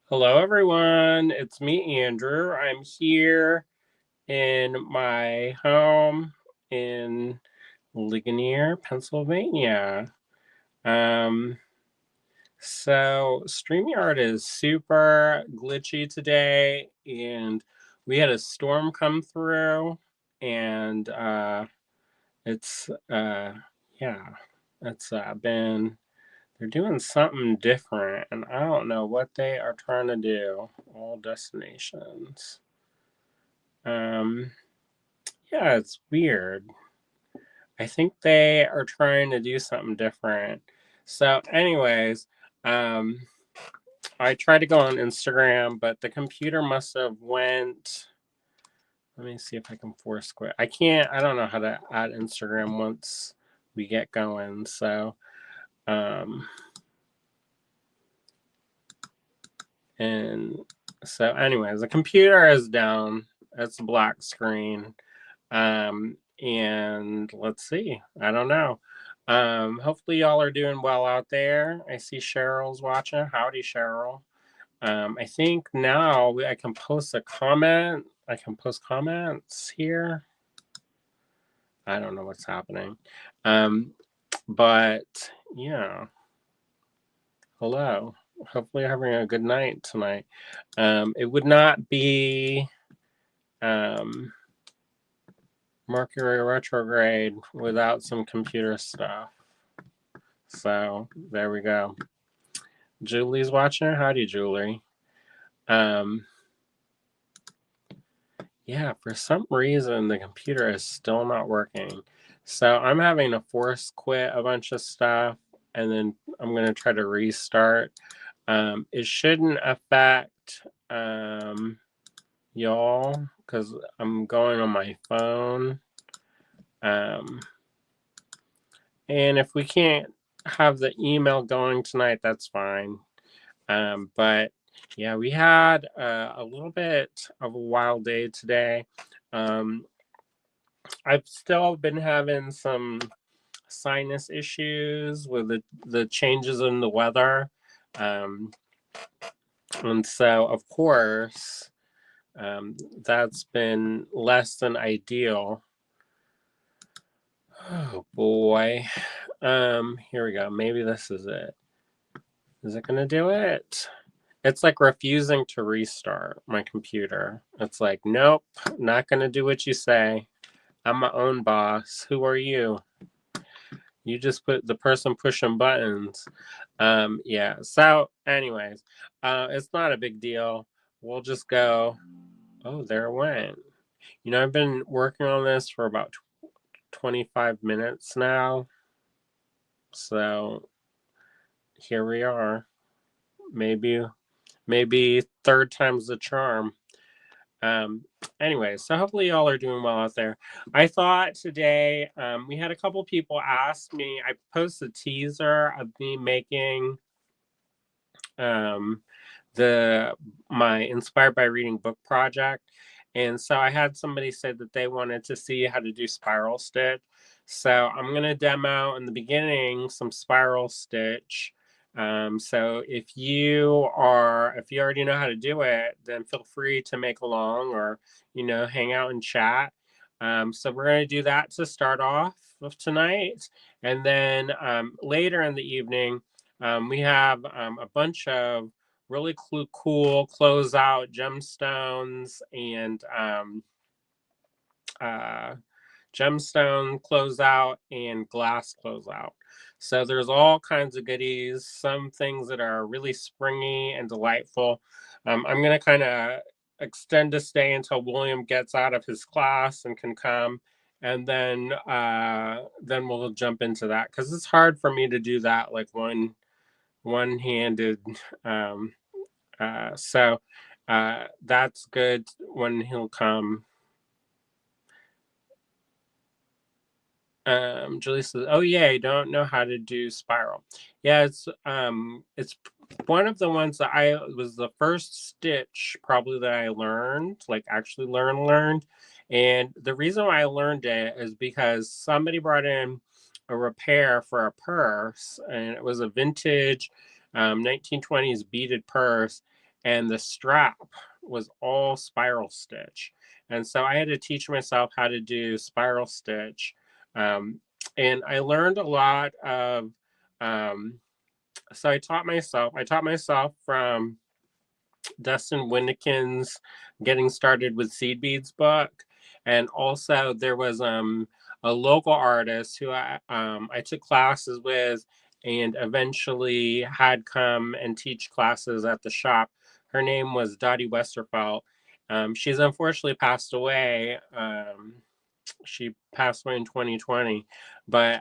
Hello, everyone. It's me, Andrew. I'm here in my home in Ligonier, Pennsylvania. Um, so StreamYard is super glitchy today, and we had a storm come through, and it's yeah, it's been they're doing something different, and I don't know what they are trying to do. All destinations. Um, yeah, it's weird. I think they are trying to do something different. So, anyways, um, I tried to go on Instagram, but the computer must have went. Let me see if I can force quit. I can't. I don't know how to add Instagram once we get going. So, um, and anyways, the computer is down. It's a black screen. And let's see. I don't know. Hopefully y'all are doing well out there. I see Cheryl's watching. Howdy, Cheryl. I think now I can post a comment. I can post comments here. I don't know what's happening. But yeah. Hello. Hopefully you're having a good night tonight. It would not be um Mercury retrograde without some computer stuff. So there we go. Julie's watching. Howdy, Julie. Um, yeah, for some reason the computer is still not working. So I'm having to force quit a bunch of stuff, and then I'm gonna try to restart. It shouldn't affect y'all because I'm going on my phone. Um, and if we can't have the email going tonight, that's fine. But yeah, we had a little bit of a wild day today. Um, I've still been having some sinus issues with the changes in the weather. Um, and so, of course, that's been less than ideal. Oh boy. Here we go. Maybe this is it. Is it going to do it? It's like refusing to restart my computer. It's like, nope, not going to do what you say. I'm my own boss. Who are you? You just put the person pushing buttons. Yeah. So, anyways, it's not a big deal. We'll just go. Oh, there it went. I've been working on this for about 25 minutes now. So here we are. Maybe third time's the charm. Um, anyway, so hopefully y'all are doing well out there. I thought today we had a couple people ask me. I posted a teaser of me making um, the my Inspired by Reading book project, and so I had somebody say that they wanted to see how to do spiral stitch. So I'm gonna demo in the beginning some spiral stitch. So if you already know how to do it, then feel free to make along or hang out and chat. So we're gonna do that to start off of tonight, and then later in the evening, we have a bunch of really cool closeout gemstones and uh, gemstone closeout and glass closeout. So there's all kinds of goodies, some things that are really springy and delightful. I'm going to kind of extend a stay until William gets out of his class and can come. And then we'll jump into that because it's hard for me to do that like one-handed. Um, so that's good when he'll come. Julie says, "Oh yeah, I don't know how to do spiral." Yeah, it's one of the ones that I was the first stitch probably that I learned, like actually learned. And the reason why I learned it is because somebody brought in a repair for a purse, and it was a vintage 1920s beaded purse. and the strap was all spiral stitch. And so I had to teach myself how to do spiral stitch. Um, and I learned a lot of, um, so I taught myself from Dustin Winnikin's Getting Started with Seed Beads book. And also there was a local artist who I took classes with and eventually had come and teach classes at the shop. Her name was Dottie Westerfelt. She's unfortunately passed away. She passed away in 2020, but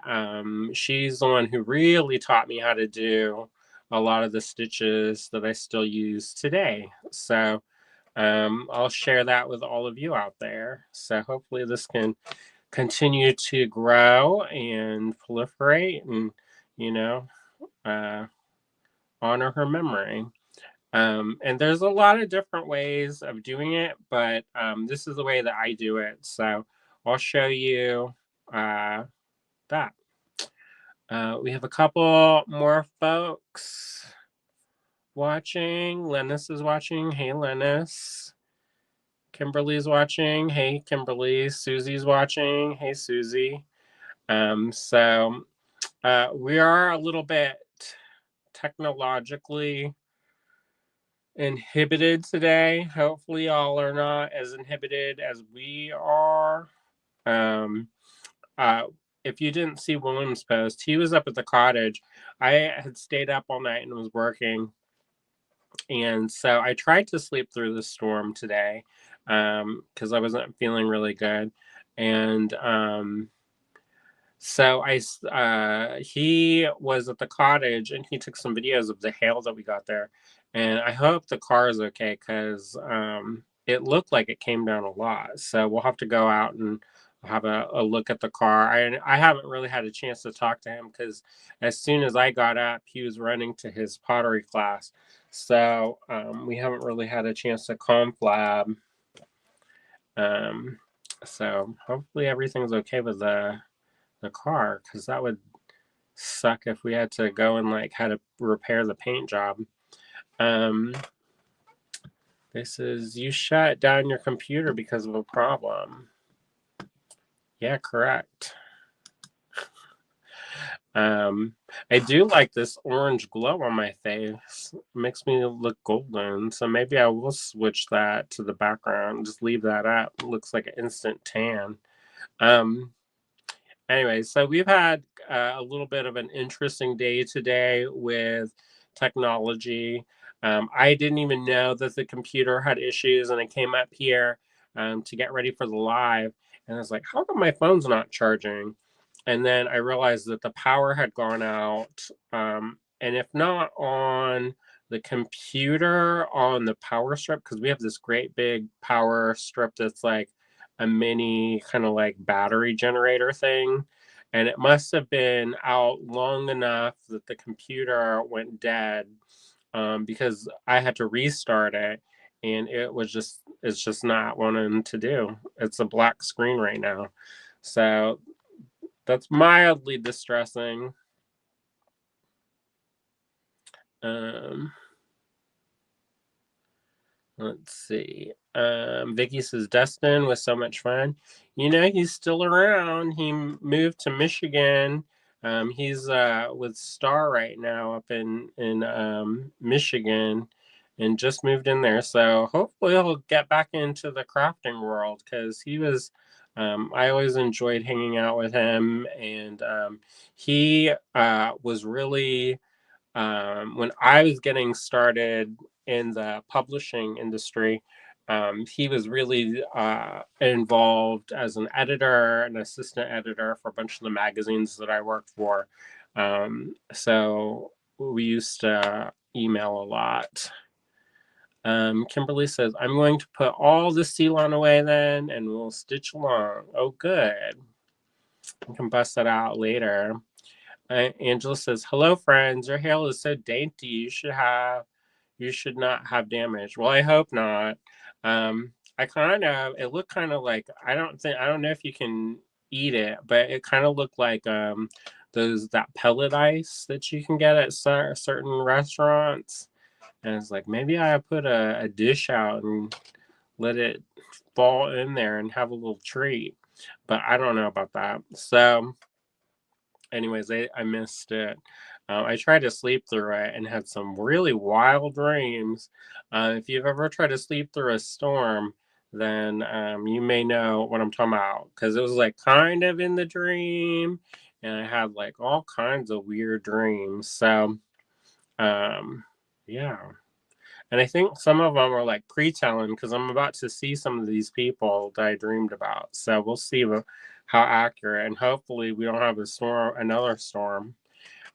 she's the one who really taught me how to do a lot of the stitches that I still use today. So I'll share that with all of you out there. So hopefully this can continue to grow and proliferate and, you know, uh, honor her memory. And there's a lot of different ways of doing it, but this is the way that I do it. So I'll show you that. We have a couple more folks watching. Lennis is watching. Hey, Lennis. Kimberly's watching. Hey, Kimberly. Susie's watching. Hey, Susie. So we are a little bit technologically inhibited today. Hopefully, y'all are not as inhibited as we are. Um, uh, if you didn't see William's post, he was up at the cottage. I had stayed up all night and was working. And so I tried to sleep through the storm today because I wasn't feeling really good. And so he was at the cottage and he took some videos of the hail that we got there. And I hope the car is okay because it looked like it came down a lot. So we'll have to go out and have a look at the car. I haven't really had a chance to talk to him because as soon as I got up, he was running to his pottery class. So we haven't really had a chance to conflab. So hopefully everything's okay with the car because that would suck if we had to go and like had to repair the paint job. This is you shut down your computer because of a problem. Yeah, correct. I do like this orange glow on my face. It makes me look golden. So maybe I will switch that to the background. Just leave that up. It looks like an instant tan. Anyway, so we've had a little bit of an interesting day today with technology. I didn't even know that the computer had issues, and I came up here to get ready for the live, and I was like, how come my phone's not charging? And then I realized that the power had gone out. And if not on the computer, on the power strip, because we have this great big power strip that's like a mini kind of like battery generator thing. And it must have been out long enough that the computer went dead because I had to restart it. And it's just not wanting to do. It's a black screen right now. So that's mildly distressing. Um, let's see. Vicky says Dustin was so much fun. You know, he's still around. He moved to Michigan. He's with Star right now up in Michigan, and just moved in there. So hopefully he'll get back into the crafting world because he was. I always enjoyed hanging out with him, and he was really when I was getting started in the publishing industry. He was really involved as an editor, an assistant editor for a bunch of the magazines that I worked for. So we used to email a lot. Kimberly says, I'm going to put all the Ceylon away then and we'll stitch along. Oh, good. We can bust that out later. Angela says, hello, friends. Your hair is so dainty. You should not have damage. Well, I hope not. It looked kind of like, I don't know if you can eat it, but it kind of looked like that pellet ice that you can get at certain restaurants. And it's like, maybe I put a dish out and let it fall in there and have a little treat. But I don't know about that. So, anyways, I missed it. I tried to sleep through it and had some really wild dreams. If you've ever tried to sleep through a storm, then you may know what I'm talking about, because it was like kind of in the dream, and I had like all kinds of weird dreams. So, um, yeah. And I think some of them are like pre-telling, because I'm about to see some of these people that I dreamed about. So we'll see how accurate, and hopefully we don't have another storm.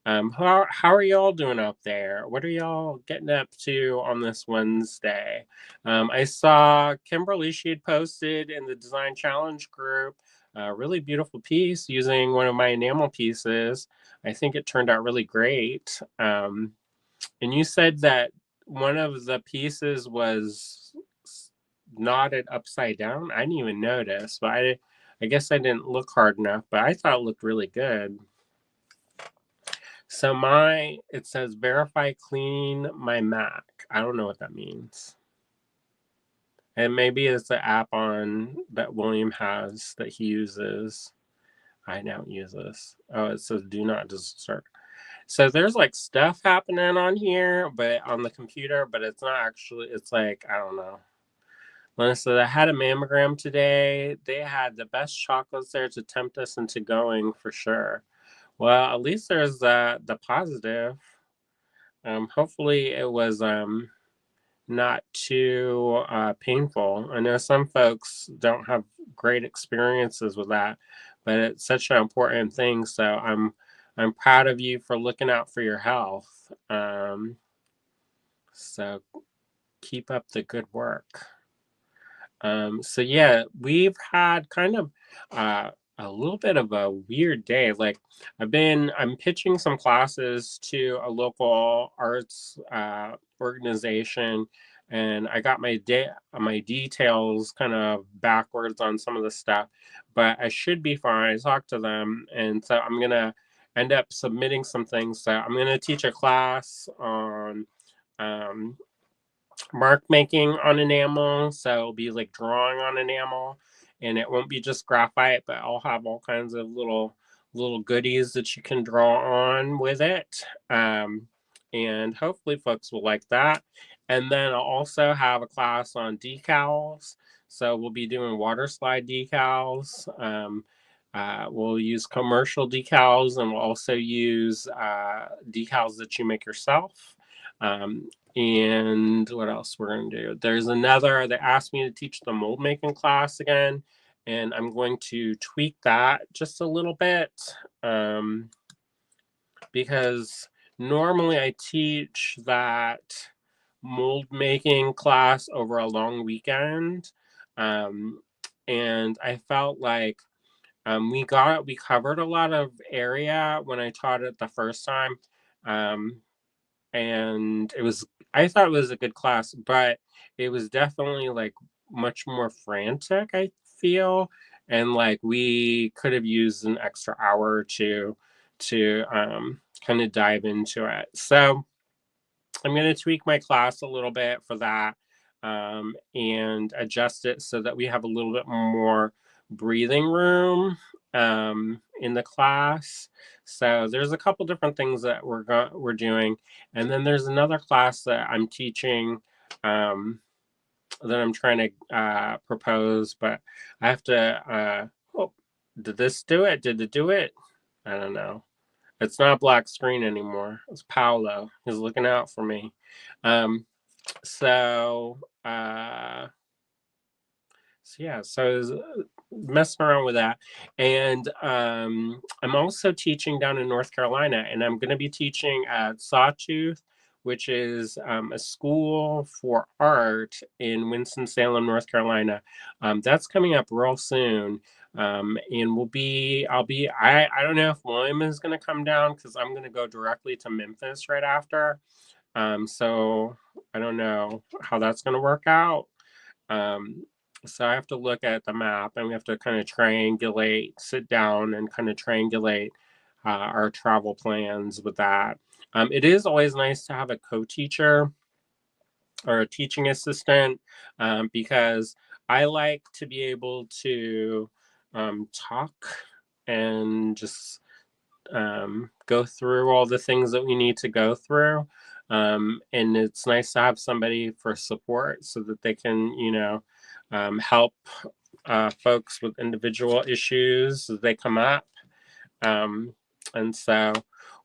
How are y'all doing up there? What are y'all getting up to on this Wednesday? I saw Kimberly, she had posted in the Design Challenge group a really beautiful piece using one of my enamel pieces. I think it turned out really great. And you said that one of the pieces was knotted upside down. I didn't even notice, but I guess I didn't look hard enough, but I thought it looked really good. So it says verify clean my Mac. I don't know what that means. And maybe it's the app on that William has that he uses. I don't use this. Oh, it says do not disturb. So there's like stuff happening on here, but on the computer, but it's not actually, it's like, I don't know. Melissa, I had a mammogram today. They had the best chocolates there to tempt us into going for sure. Well, at least there's the positive. Hopefully it was not too painful. I know some folks don't have great experiences with that, but it's such an important thing. So I'm proud of you for looking out for your health. So keep up the good work. So yeah, we've had kind of a little bit of a weird day. Like I'm pitching some classes to a local arts organization, and I got my details kind of backwards on some of the stuff, but I should be fine. I talked to them, and so I'm gonna end up submitting some things. So I'm gonna teach a class on um, mark making on enamel. So it'll be like drawing on enamel, and it won't be just graphite, but I'll have all kinds of little goodies that you can draw on with it. And hopefully folks will like that. And then I'll also have a class on decals. So we'll be doing water slide decals. We'll use commercial decals, and we'll also use decals that you make yourself. And what else we're going to do? They asked me to teach the mold making class again, and I'm going to tweak that just a little bit, because normally I teach that mold making class over a long weekend. And I felt like we covered a lot of area when I taught it the first time. And I thought it was a good class, but it was definitely like much more frantic, I feel. And like we could have used an extra hour or two to kind of dive into it. So I'm going to tweak my class a little bit for that, and adjust it so that we have a little bit more breathing room in the class. So there's a couple different things that we're doing, and then there's another class that I'm teaching, that I'm trying to propose, but I have to. Oh, did this do it? Did it do it? I don't know. It's not a black screen anymore. It's Paolo. He's looking out for me. Um, so, uh, so yeah, so I was messing around with that. And I'm also teaching down in North Carolina, and I'm going to be teaching at Sawtooth, which is a school for art in Winston-Salem, North Carolina. That's coming up real soon. And I don't know if William is going to come down, because I'm going to go directly to Memphis right after. So I don't know how that's going to work out. Um, so I have to look at the map, and we have to kind of sit down and kind of triangulate our travel plans with that. It is always nice to have a co-teacher, or a teaching assistant, because I like to be able to talk and just go through all the things that we need to go through. And it's nice to have somebody for support so that they can, help folks with individual issues as they come up. Um, and so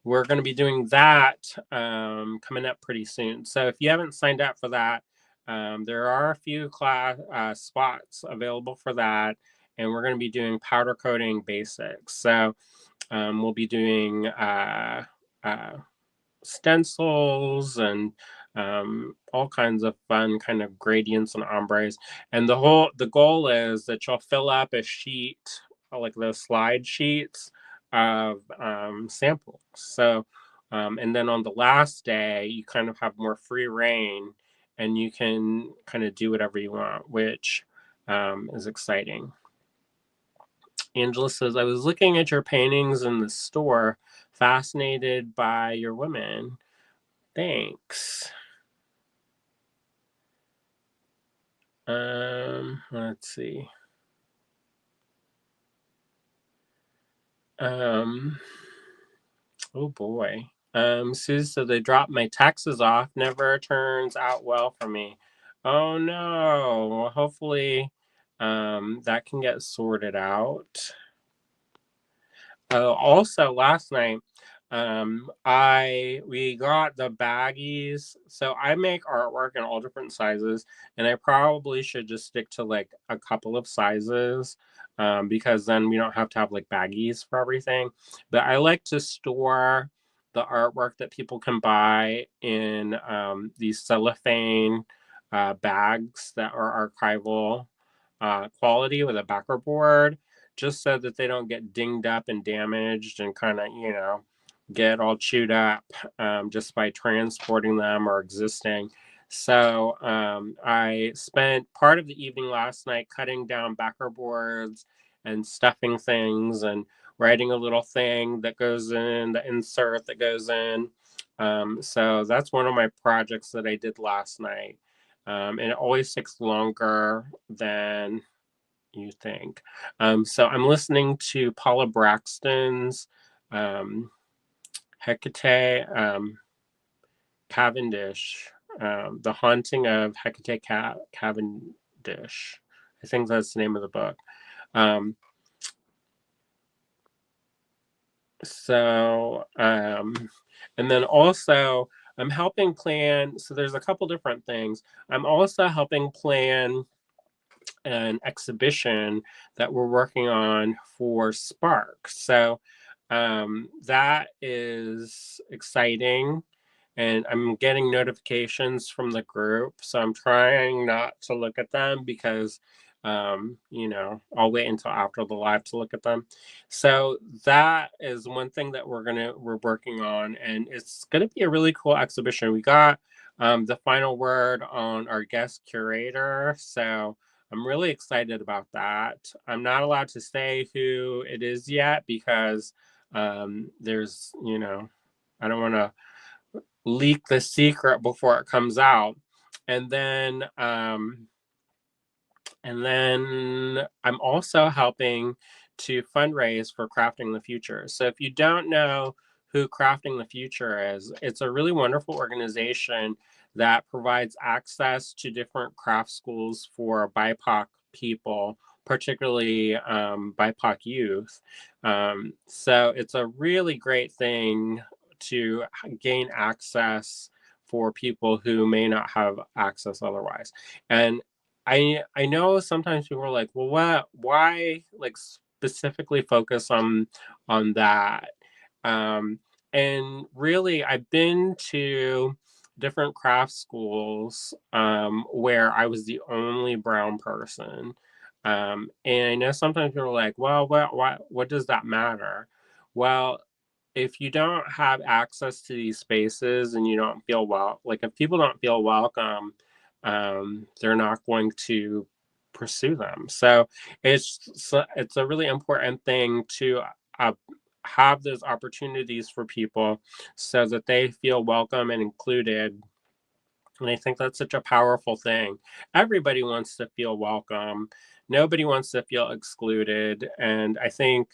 we're going to be doing that coming up pretty soon. So if you haven't signed up for that, there are a few class spots available for that. And we're going to be doing powder coating basics. So we'll be doing uh, stencils and all kinds of fun kind of gradients and ombres. And the goal is that you'll fill up a sheet, like those slide sheets of samples. So, and then on the last day, you kind of have more free reign and you can kind of do whatever you want, which is exciting. Angela says, I was looking at your paintings in the store, fascinated by your women. Thanks. Let's see. Oh boy. Sue said they dropped my taxes off. Never turns out well for me. Oh no. Well, hopefully, that can get sorted out. Also last night, we got the baggies. So I make artwork in all different sizes, and I probably should just stick to like a couple of sizes, because then we don't have to have like baggies for everything. But I like to store the artwork that people can buy in these cellophane bags that are archival quality with a backer board, just so that they don't get dinged up and damaged and kind of, get all chewed up just by transporting them or existing. So I spent part of the evening last night cutting down backer boards and stuffing things and writing a little thing that goes in, the insert that goes in. So that's one of my projects that I did last night. And it always takes longer than you think. So I'm listening to Paula Braxton's Hecate Cavendish, The Haunting of Hecate Cavendish. I think that's the name of the book. Um, and then also I'm helping plan. So there's a couple different things. I'm also helping plan an exhibition that we're working on for Spark. So that is exciting. And I'm getting notifications from the group. So I'm trying not to look at them because, I'll wait until after the live to look at them. So that is one thing that we're working on. And it's going to be a really cool exhibition. We got the final word on our guest curator. So I'm really excited about that. I'm not allowed to say who it is yet because there's, I don't want to leak the secret before it comes out. And then I'm also helping to fundraise for Crafting the Future. So if you don't know who Crafting the Future is, it's a really wonderful organization that provides access to different craft schools for BIPOC people, particularly BIPOC youth. So it's a really great thing to gain access for people who may not have access otherwise. And I know sometimes people are like, well, why like specifically focus on that? Um, and really, I've been to different craft schools where I was the only brown person. And I know sometimes people are like, well, what does that matter? Well, if you don't have access to these spaces and you don't feel like if people don't feel welcome, they're not going to pursue them. So it's a really important thing to uh, have those opportunities for people so that they feel welcome and included And I think that's such a powerful thing. Everybody wants to feel welcome. Nobody wants to feel excluded. And I think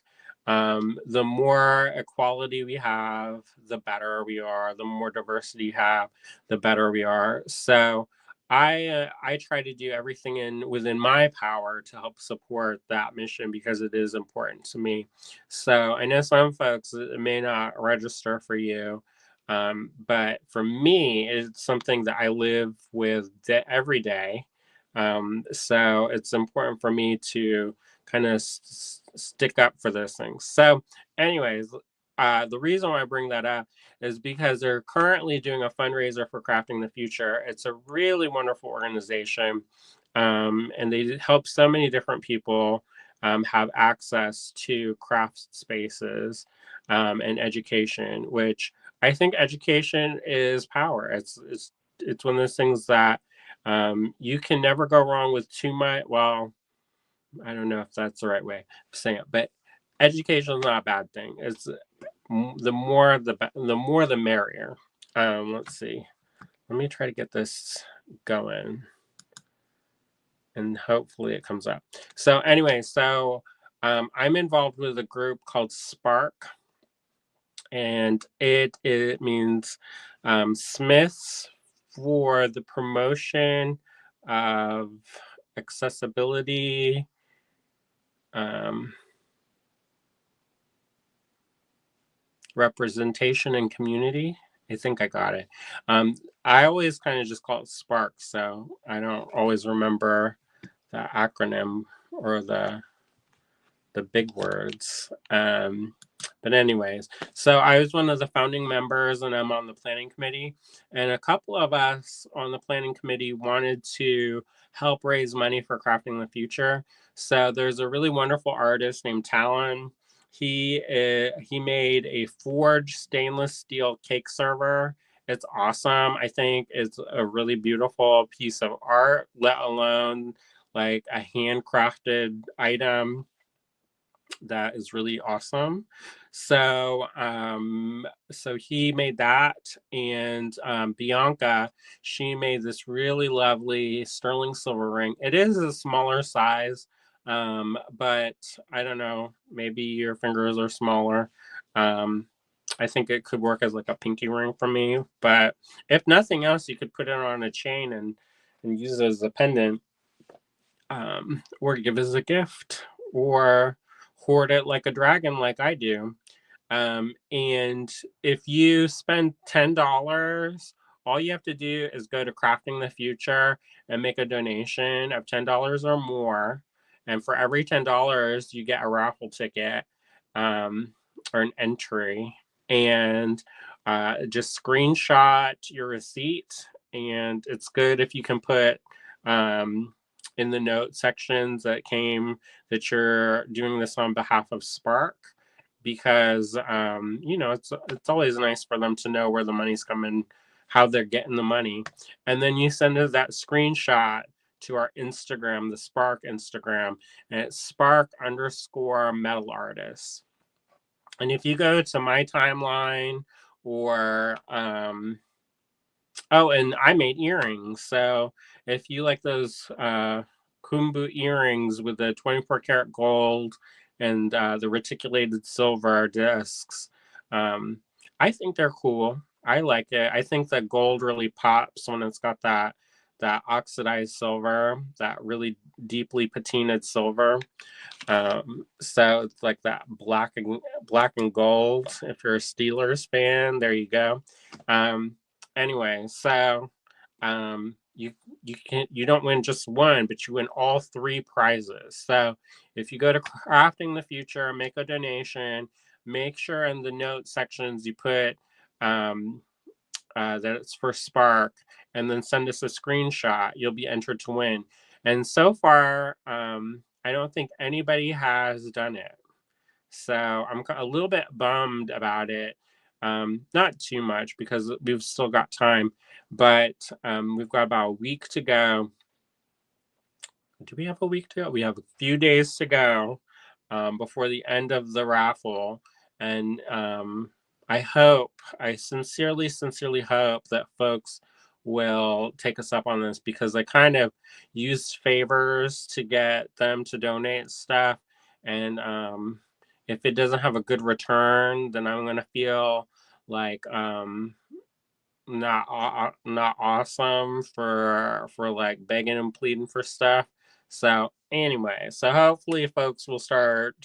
the more equality we have, the better we are. The more diversity you have, the better we are. So I try to do everything within my power to help support that mission because it is important to me. So I know some folks it may not register for you, but for me, it's something that I live with every day. So it's important for me to kind of stick up for those things. So, anyways, the reason why I bring that up is because they're currently doing a fundraiser for Crafting the Future. It's a really wonderful organization, and they help so many different people have access to craft spaces and education, which I think education is power. It's one of those things that you can never go wrong with too much. Well, I don't know if that's the right way of saying it, but education is not a bad thing. It's the more the merrier. Let's see. Let me try to get this going, and hopefully it comes up. So anyway, I'm involved with a group called Spark, and it means Smiths for the promotion of accessibility, um, representation, and community. I think I got it. Um, I always kind of just call it Spark, so I don't always remember the acronym or the big words. But anyways, so I was one of the founding members, and I'm on the planning committee. And a couple of us on the planning committee wanted to help raise money for Crafting the Future. So there's a really wonderful artist named Talon. He made a forged stainless steel cake server. It's awesome. I think it's a really beautiful piece of art, let alone like a handcrafted item that is really awesome. So he made that, and Bianca, she made this really lovely sterling silver ring. It is a smaller size, but I don't know, maybe your fingers are smaller. Um, I think it could work as like a pinky ring for me, but if nothing else, you could put it on a chain and use it as a pendant, or give it as a gift, or hoard it like a dragon, like I do. And if you spend $10, all you have to do is go to Crafting the Future and make a donation of $10 or more. And for every $10, you get a raffle ticket, um, or an entry. And just screenshot your receipt. And it's good if you can put um, in the note sections that you're doing this on behalf of Spark, because it's always nice for them to know where the money's coming, how they're getting the money, and then you send us that screenshot to our Instagram, the Spark Instagram, and it's Spark_metal artist. And if you go to my timeline, or oh, and I made earrings. So if you like those Kumbu earrings with the 24 karat gold and the reticulated silver discs, um, I think they're cool. I like it. I think that gold really pops when it's got that oxidized silver, that really deeply patinaed silver. So it's like that black and gold. If you're a Steelers fan, there you go. Um, anyway, so you don't win just one, but you win all three prizes. So if you go to Crafting the Future, make a donation, make sure in the note sections you put um, that it's for Spark, and then send us a screenshot. You'll be entered to win. And so far, I don't think anybody has done it. So I'm a little bit bummed about it. Not too much because we've still got time, but we've got about a week to go. Do we have a week to go? We have a few days to go before the end of the raffle. And I sincerely, sincerely hope that folks will take us up on this, because I kind of used favors to get them to donate stuff. And if it doesn't have a good return, then I'm going to feel like not awesome for like begging and pleading for stuff. So anyway, so hopefully folks will start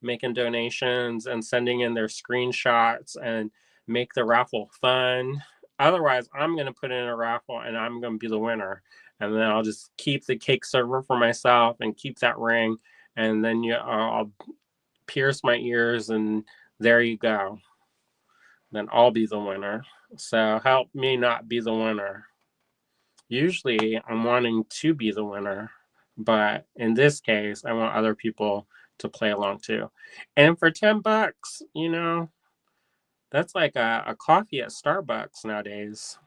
making donations and sending in their screenshots and make the raffle fun. Otherwise, I'm gonna put in a raffle and I'm gonna be the winner, and then I'll just keep the cake server for myself and keep that ring, and then I'll pierce my ears, and there you go. Then I'll be the winner. So help me not be the winner. Usually I'm wanting to be the winner, but in this case, I want other people to play along too. And for $10, that's like a coffee at Starbucks nowadays.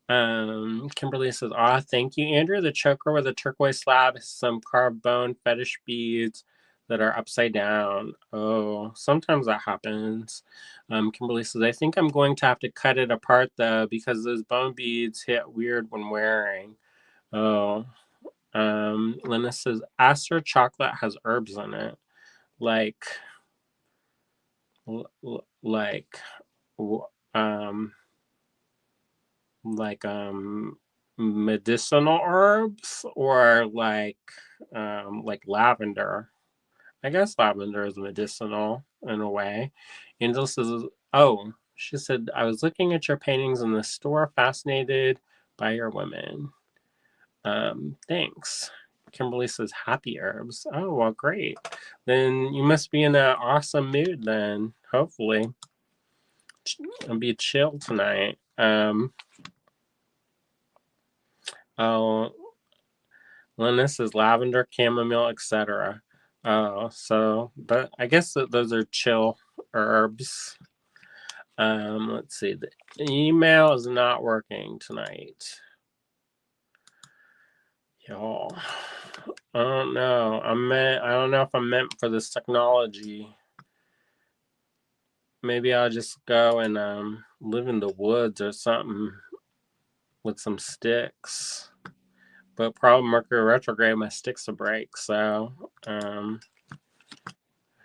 Kimberly says, thank you, Andrew. The choker with a turquoise slab has some carved bone fetish beads that are upside down. Oh, sometimes that happens. Kimberly says, I think I'm going to have to cut it apart though, because those bone beads hit weird when wearing. Oh. Lena says, Aster chocolate has herbs in it. Like, like, um, like medicinal herbs, or like lavender. I guess lavender is medicinal in a way. Angel says, oh, she said, I was looking at your paintings in the store, fascinated by your women. Thanks. Kimberly says, happy herbs. Oh, well, great. Then you must be in an awesome mood then, hopefully. It'll be chill tonight. Oh, Linus is lavender, chamomile, etc. Oh, but I guess those are chill herbs. Let's see. The email is not working tonight. Y'all, I don't know. I don't know if I'm meant for this technology. Maybe I'll just go and live in the woods or something with some sticks. But problem, Mercury retrograde, my sticks will break. So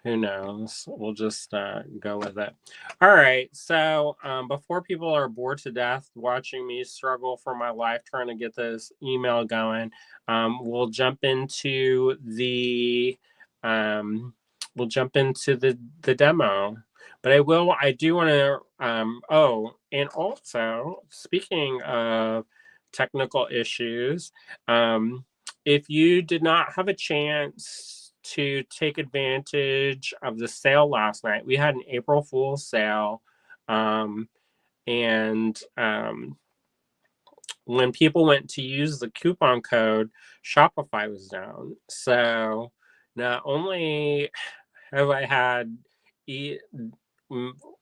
who knows? We'll just go with it. All right. So before people are bored to death watching me struggle for my life trying to get this email going, we'll jump into the demo. But I do want to. And also speaking of technical issues, if you did not have a chance to take advantage of the sale last night, we had an April Fool's sale. And when people went to use the coupon code, Shopify was down. So not only have I had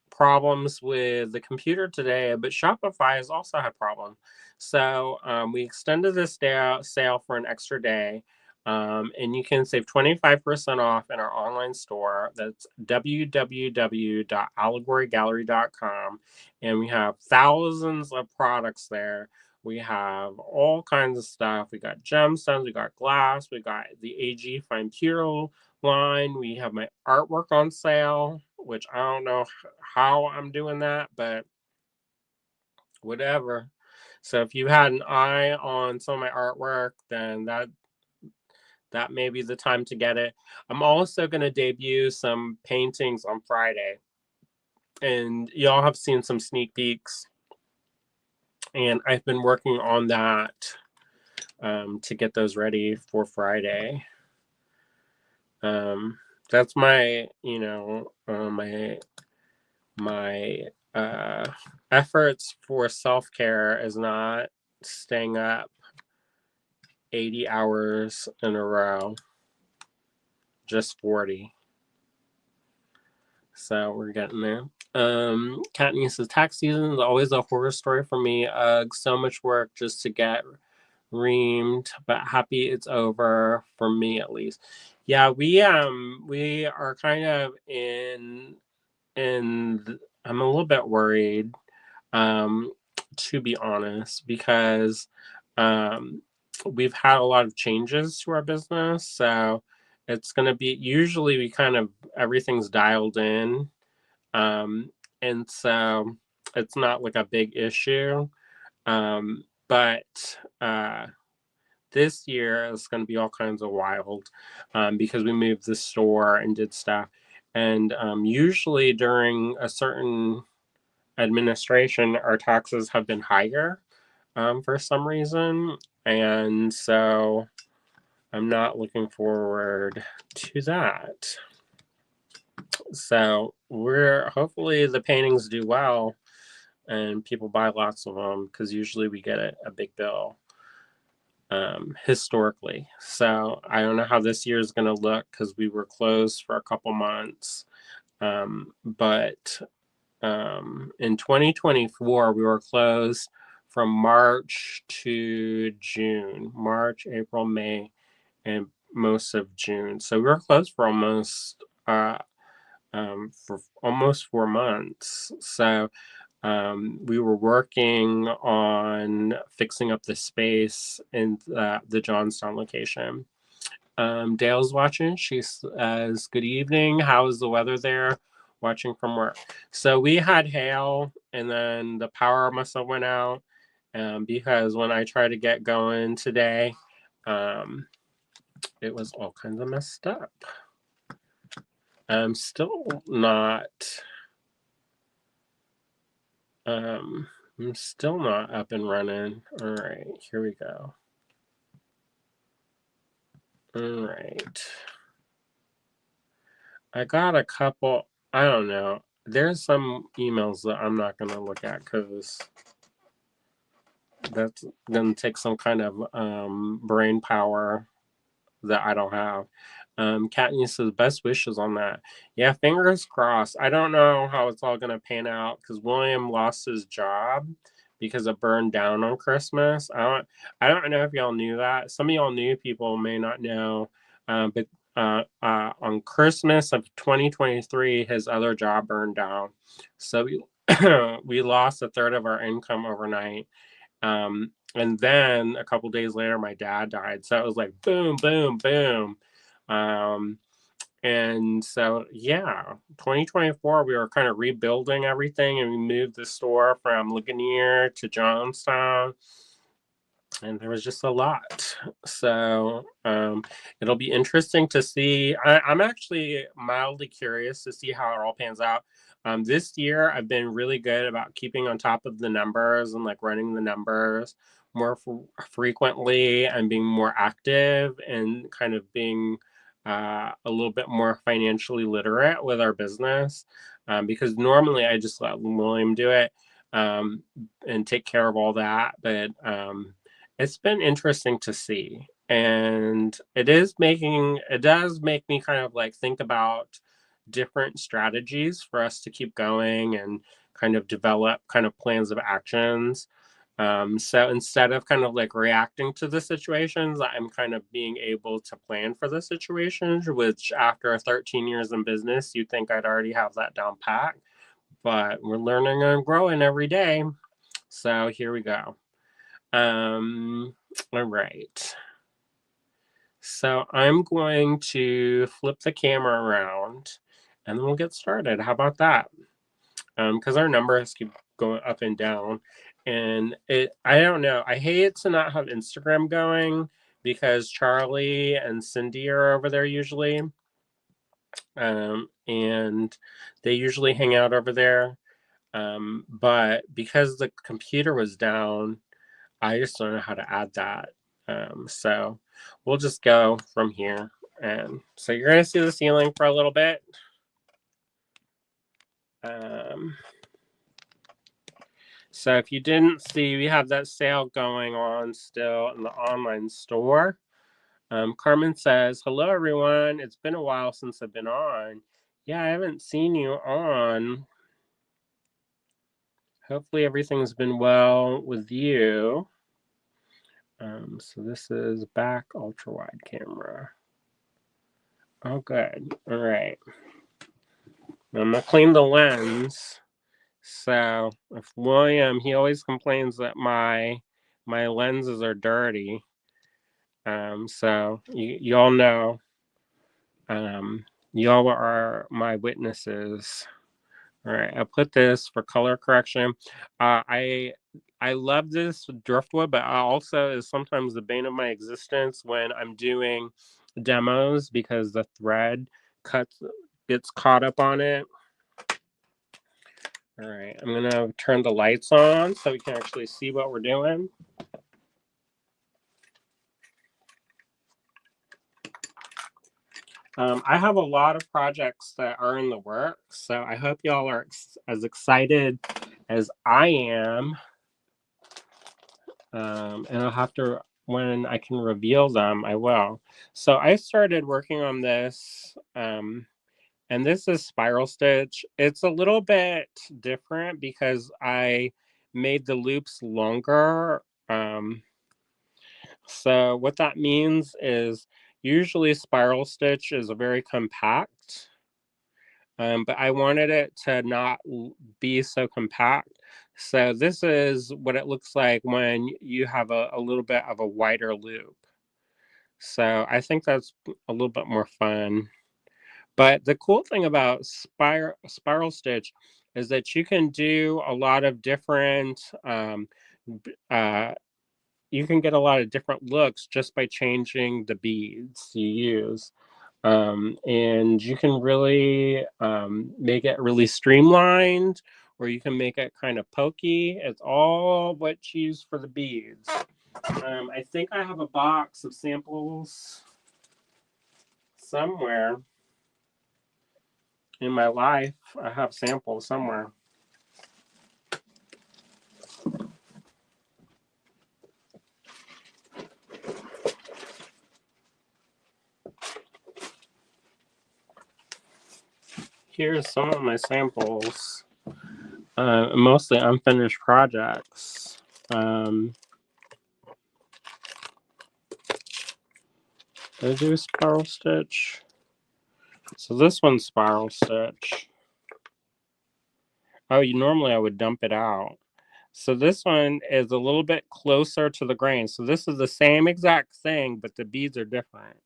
problems with the computer today, but Shopify has also had problems. So we extended this sale for an extra day. And you can save 25% off in our online store. That's www.allegorygallery.com. And we have thousands of products there. We have all kinds of stuff. We got gemstones, we got glass, we got the AG Fine Pewter line. We have my artwork on sale, which I don't know how I'm doing that, but whatever. So if you had an eye on some of my artwork, then that may be the time to get it. I'm also going to debut some paintings on Friday, and y'all have seen some sneak peeks, and I've been working on that to get those ready for Friday. That's my my efforts for self-care is not staying up 80 hours in a row, just 40. So we're getting there. Katniss says, tax season is always a horror story for me. So much work just to get reamed, but happy it's over for me at least. Yeah, we are kind of in I'm a little bit worried. to be honest, because um, we've had a lot of changes to our business. So it's going to be usually we kind of everything's dialed in. Um, and so it's not like a big issue. But this year is going to be all kinds of wild because we moved the store and did stuff. And usually during a certain administration, our taxes have been higher for some reason. And so I'm not looking forward to that. So we're hopefully the paintings do well and people buy lots of them because usually we get a big bill historically. So I don't know how this year is going to look because we were closed for a couple months. But in 2024, we were closed from March to June, March, April, May, and most of June. So we were closed for almost 4 months. So we were working on fixing up the space in the Johnstown location. Dale's watching. She says, "Good evening. How is the weather there?" Watching from work. So we had hail, and then the power must have went out because when I tried to get going today, um, it was all kinds of messed up. I'm still not. I'm still not up and running. All right, here we go. All right. I got a couple, I don't know. There's some emails that I'm not going to look at because that's going to take some kind of brain power that I don't have. Katniss says best wishes on that. Yeah, fingers crossed. I don't know how it's all going to pan out because William lost his job because it burned down on Christmas. I don't know if y'all knew that. Some of y'all new people may not know, but on Christmas of 2023, his other job burned down. So we lost a third of our income overnight. And then a couple days later, my dad died. So it was like boom, boom, boom. Um, and so, yeah, 2024, we were kind of rebuilding everything and we moved the store from Ligonier to Johnstown. And there was just a lot. So it'll be interesting to see. I'm actually mildly curious to see how it all pans out. This year, I've been really good about keeping on top of the numbers and like running the numbers more frequently and being more active and kind of being a little bit more financially literate with our business. Because normally I just let William do it and take care of all that. But it's been interesting to see. And it does make me kind of like think about different strategies for us to keep going and kind of develop kind of plans of actions. So instead of kind of like reacting to the situations, I'm kind of being able to plan for the situations, which after 13 years in business, you'd think I'd already have that down pat. But we're learning and growing every day. So here we go. All right. So I'm going to flip the camera around and then we'll get started. How about that? Because our numbers keep going up and down. And I don't know. I hate to not have Instagram going because Charlie and Cindy are over there usually. And they usually hang out over there. But because the computer was down, I just don't know how to add that. So we'll just go from here. And so you're going to see the ceiling for a little bit. So if you didn't see, we have that sale going on still in the online store. Carmen says, hello, everyone. It's been a while since I've been on. Yeah, I haven't seen you on. Hopefully everything's been well with you. So this is back ultra wide camera. Oh, good. All right. I'm going to clean the lens So if William, he always complains that my lenses are dirty. So y'all know, y'all are my witnesses. All right, I'll put this for color correction. I love this driftwood, but I also is sometimes the bane of my existence when I'm doing demos because the thread cuts gets caught up on it. All right, I'm gonna turn the lights on so we can actually see what we're doing. I have a lot of projects that are in the works, so I hope y'all are as excited as I am. And I'll have to, when I can reveal them, I will. So I started working on this, and this is spiral stitch. It's a little bit different because I made the loops longer. So what that means is usually spiral stitch is a very compact, but I wanted it to not be so compact. So this is what it looks like when you have a little bit of a wider loop. So I think that's a little bit more fun. But the cool thing about spiral stitch is that you can do a lot of different, uh, you can get a lot of different looks just by changing the beads you use. And you can really make it really streamlined, or you can make it kind of pokey. It's all what you use for the beads. I think I have a box of samples somewhere in my life. I have samples somewhere. Here's some of my samples. Mostly unfinished projects. Did I do spiral stitch? So this one's spiral stitch. Oh, normally I would dump it out. So this one is a little bit closer to the grain. So this is the same exact thing, but the beads are different.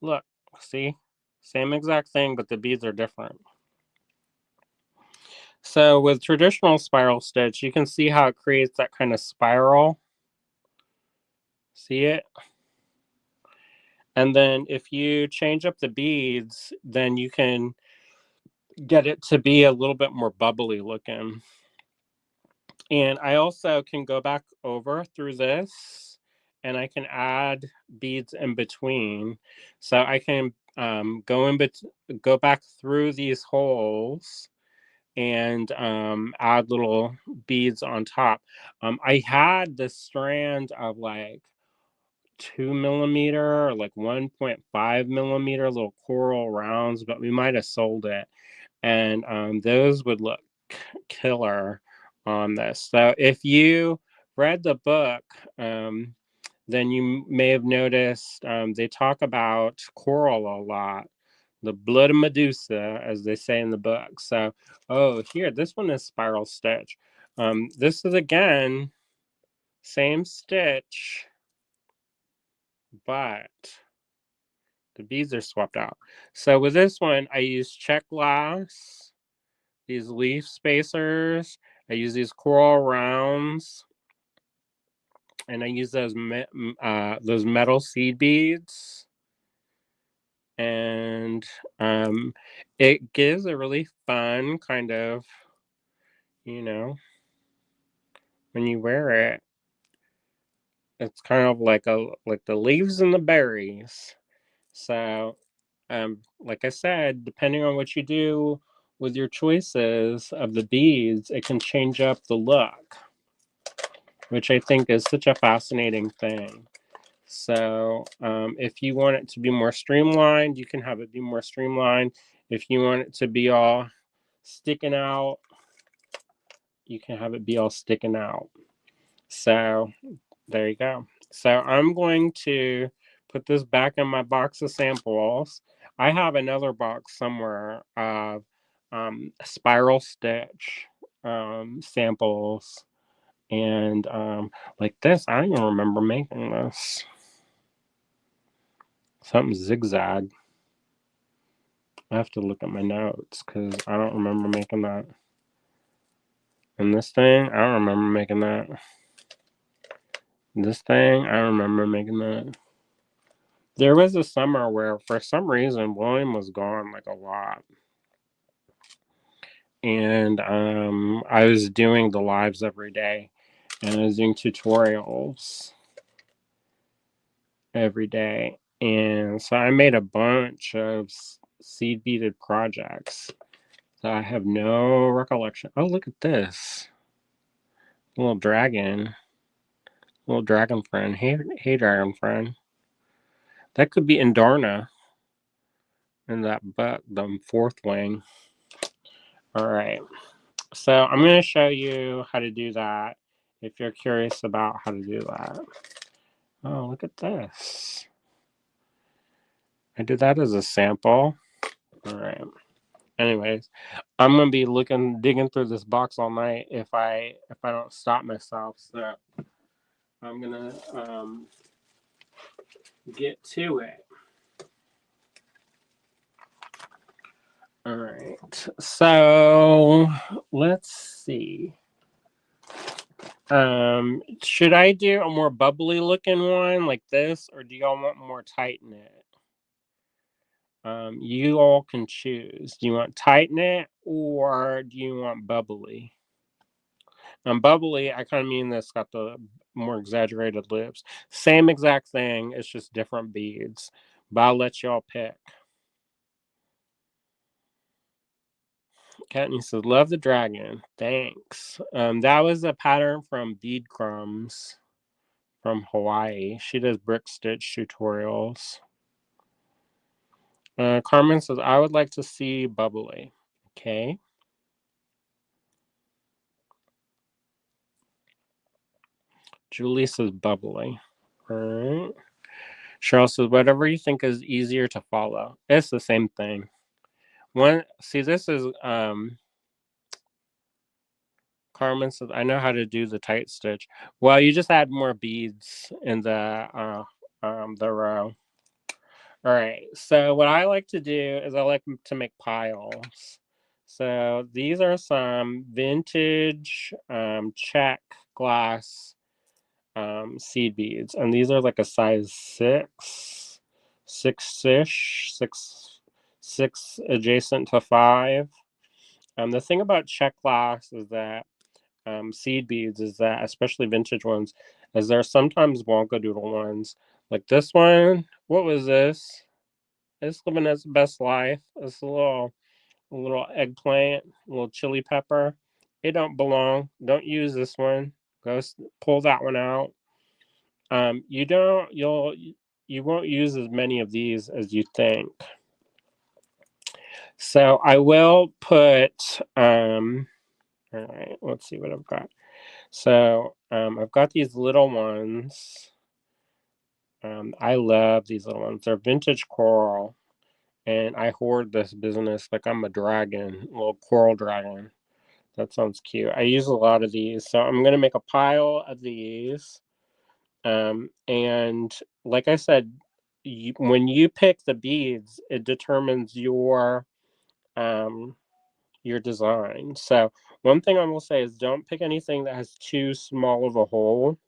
Look, see? Same exact thing, but the beads are different. So with traditional spiral stitch, you can see how it creates that kind of spiral. See it? And then if you change up the beads, then you can get it to be a little bit more bubbly looking. And I also can go back over through this and I can add beads in between. So I can go back through these holes and add little beads on top. I had this strand of like 2 millimeter or like 1.5 millimeter little coral rounds, but we might have sold it. And those would look killer on this. So if you read the book, then you may have noticed they talk about coral a lot, the blood of Medusa, as they say in the book. So, oh, here, this one is spiral stitch. This is again, same stitch, but the beads are swapped out. So with this one, I use check glass, these leaf spacers. I use these coral rounds, and I use those metal seed beads, and it gives a really fun kind of, you know, when you wear it, it's kind of like the leaves and the berries. So, like I said, depending on what you do with your choices of the beads, it can change up the look, which I think is such a fascinating thing. So if you want it to be more streamlined, you can have it be more streamlined. If you want it to be all sticking out, you can have it be all sticking out. So there you go. So I'm going to put this back in my box of samples. I have another box somewhere of spiral stitch samples. And like this, I don't even remember making this. Something zigzag. I have to look at my notes because I don't remember making that. And this thing, I don't remember making that. This thing, I don't remember making that. There was a summer where, for some reason, William was gone like a lot. And I was doing the lives every day. And I was doing tutorials every day. And so I made a bunch of seed beaded projects. So I have no recollection. Oh, look at this. Little dragon. Little dragon friend. Hey, dragon friend. That could be Indarna in that book, the fourth wing. All right. So I'm going to show you how to do that if you're curious about how to do that. Oh, look at this. I did that as a sample. All right. Anyways, I'm going to be digging through this box all night if I don't stop myself. So I'm going to get to it. All right. So let's see. Should I do a more bubbly looking one like this, or do y'all want more tight knit? You all can choose. Do you want tight knit or do you want bubbly? Bubbly, I kind of mean this got the more exaggerated lips. Same exact thing, it's just different beads. But I'll let y'all pick. Katney says, love the dragon. Thanks. That was a pattern from Bead Crumbs from Hawaii. She does brick stitch tutorials. Carmen says, I would like to see bubbly. Okay. Julie says bubbly. All right. Cheryl says, whatever you think is easier to follow. It's the same thing. This is Carmen says, I know how to do the tight stitch. Well, you just add more beads in the row. All right. So what I like to do is I like to make piles. So these are some vintage check glass seed beads, and these are like a size 6-ish, six adjacent to 5. The thing about check glass is that seed beads is that, especially vintage ones, is there are sometimes wonkadoodle ones. Like this one, what was this? It's living its best life. It's a little eggplant, a little chili pepper. It don't belong. Don't use this one. Go pull that one out. You won't use as many of these as you think. So I will put all right, let's see what I've got. So I've got these little ones. I love these little ones. They're vintage coral, and I hoard this business like I'm a dragon, a little coral dragon. That sounds cute. I use a lot of these, so I'm gonna make a pile of these. And like I said, when you pick the beads, it determines your design. So one thing I will say is don't pick anything that has too small of a hole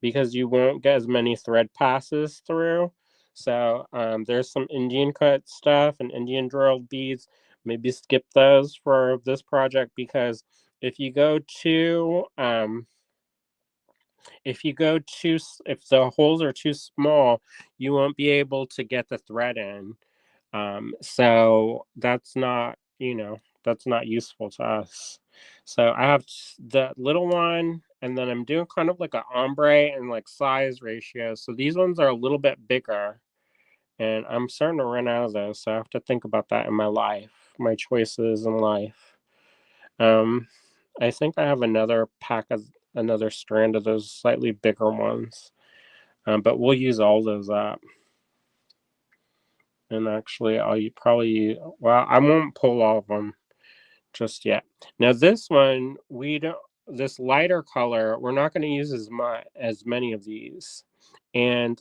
because you won't get as many thread passes through. So there's some Indian cut stuff and Indian drilled beads. Maybe skip those for this project because if you go too if the holes are too small, you won't be able to get the thread in. So that's not useful to us. So I have the little one, and then I'm doing kind of like an ombre and like size ratio. So these ones are a little bit bigger, and I'm starting to run out of those. So I have to think about that in my life, my choices in life. Um, I think I have another strand of those slightly bigger ones, but we'll use all those up. And actually, well, I won't pull all of them just yet. Now this one, we don't, this lighter color, we're not going to use as many of these. And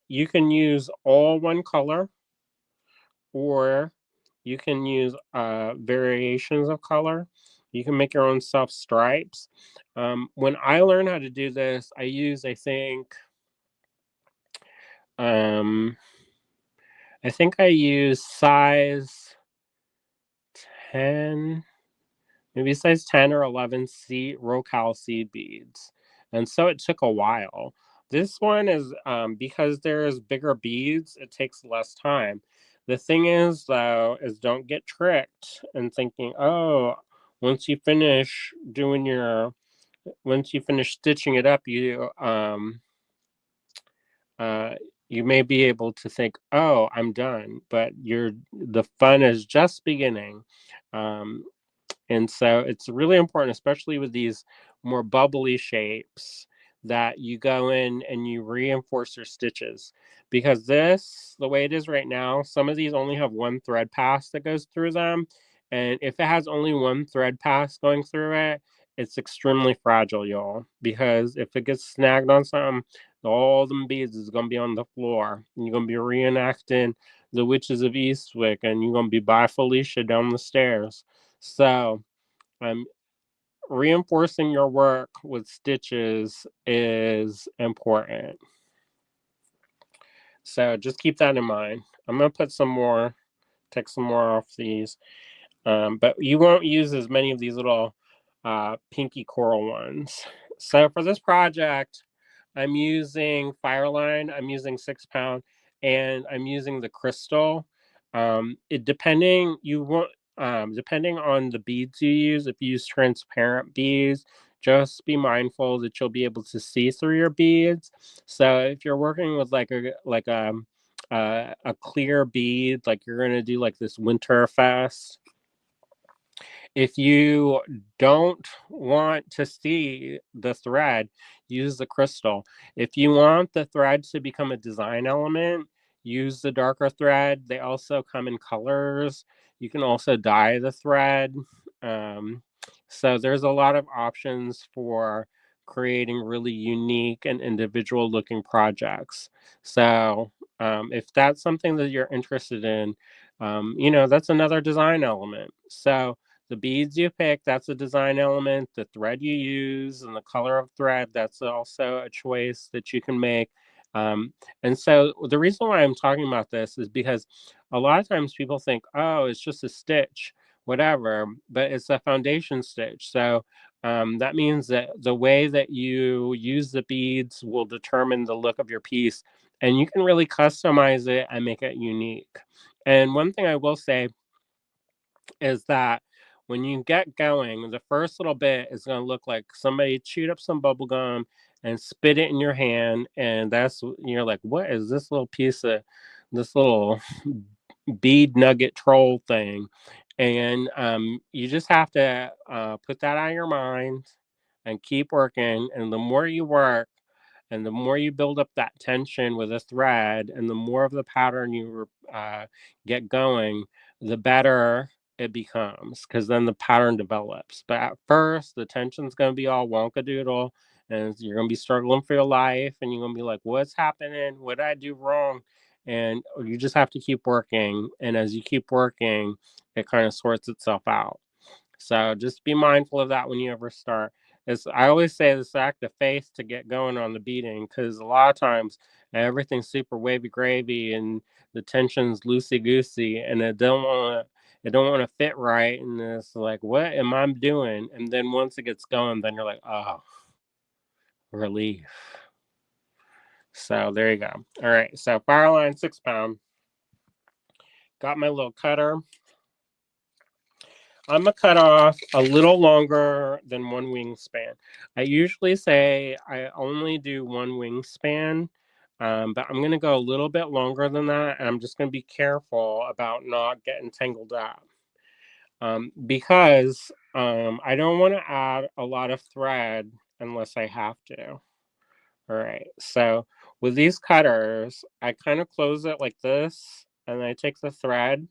you can use all one color, or you can use variations of color. You can make your own self stripes. When I learned how to do this, um, I think I use size 10, maybe size 10 or 11 seed Rocal seed beads. And so it took a while. This one is because there's bigger beads, it takes less time. The thing is though, is don't get tricked and thinking, oh, once you finish doing your once you finish stitching it up, uh you may be able to think, oh, I'm done, but the fun is just beginning. Um, and so it's really important, especially with these more bubbly shapes, that you go in and you reinforce your stitches. Because the way it is right now, some of these only have one thread pass that goes through them. And if it has only one thread pass going through it, it's extremely fragile, y'all. Because if it gets snagged on something, all them beads is going to be on the floor. And you're going to be reenacting the Witches of Eastwick, and you're going to be by Felicia down the stairs. So, um, reinforcing your work with stitches is important. So just keep that in mind. I'm going to take some more off these. But you won't use as many of these little pinky coral ones. So for this project, I'm using Fireline, I'm using 6 pound, and I'm using the crystal. Depending on the beads you use, if you use transparent beads, just be mindful that you'll be able to see through your beads. So if you're working with a clear bead, like you're gonna do like this Winterfest, if you don't want to see the thread, use the crystal. If you want the thread to become a design element, use the darker thread. They also come in colors. You can also dye the thread. Um, so there's a lot of options for creating really unique and individual looking projects. So if that's something that you're interested in, that's another design element. So the beads you pick, that's a design element. The thread you use and the color of thread, that's also a choice that you can make. And so the reason why I'm talking about this is because a lot of times people think, oh, it's just a stitch, whatever, but it's a foundation stitch. So that means that the way that you use the beads will determine the look of your piece, and you can really customize it and make it unique. And one thing I will say is that when you get going, the first little bit is going to look like somebody chewed up some bubble gum and spit it in your hand, and you're like, what is this little bead nugget troll thing? And you just have to put that out of your mind and keep working. And the more you work, and the more you build up that tension with a thread, and the more of the pattern you get going, the better it becomes, because then the pattern develops. But at first, the tension's going to be all wonkadoodle, and you're going to be struggling for your life, and you're going to be like, what's happening? What did I do wrong? And you just have to keep working. And as you keep working, it kind of sorts itself out. So just be mindful of that when you ever start. I always say, this act of faith to get going on the beating, because a lot of times everything's super wavy gravy and the tension's loosey goosey, and it don't want to fit right, and it's like, what am I doing? And then once it gets going, then you're like, oh, relief. So there you go. All right, so Fireline 6 pound. Got my little cutter. I'm gonna cut off a little longer than one wingspan. I usually say I only do one wingspan, but I'm gonna go a little bit longer than that, and I'm just gonna be careful about not getting tangled up. Because I don't want to add a lot of thread unless I have to. All right, so with these cutters, I kind of close it like this, and I take the thread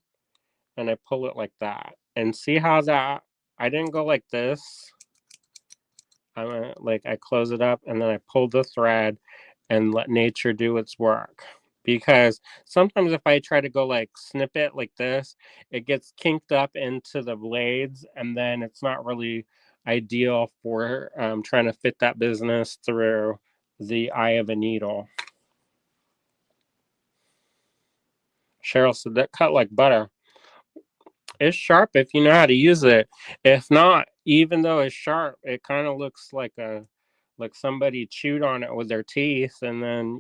and I pull it like that. And see how that I didn't go like this. I went like I close it up and then I pull the thread and let nature do its work. Because sometimes if I try to go like snip it like this, it gets kinked up into the blades and then it's not really ideal for trying to fit that business through the eye of a needle. Cheryl said that cut like butter. It's sharp if you know how to use it. If not, even though it's sharp, it kind of looks like somebody chewed on it with their teeth, and then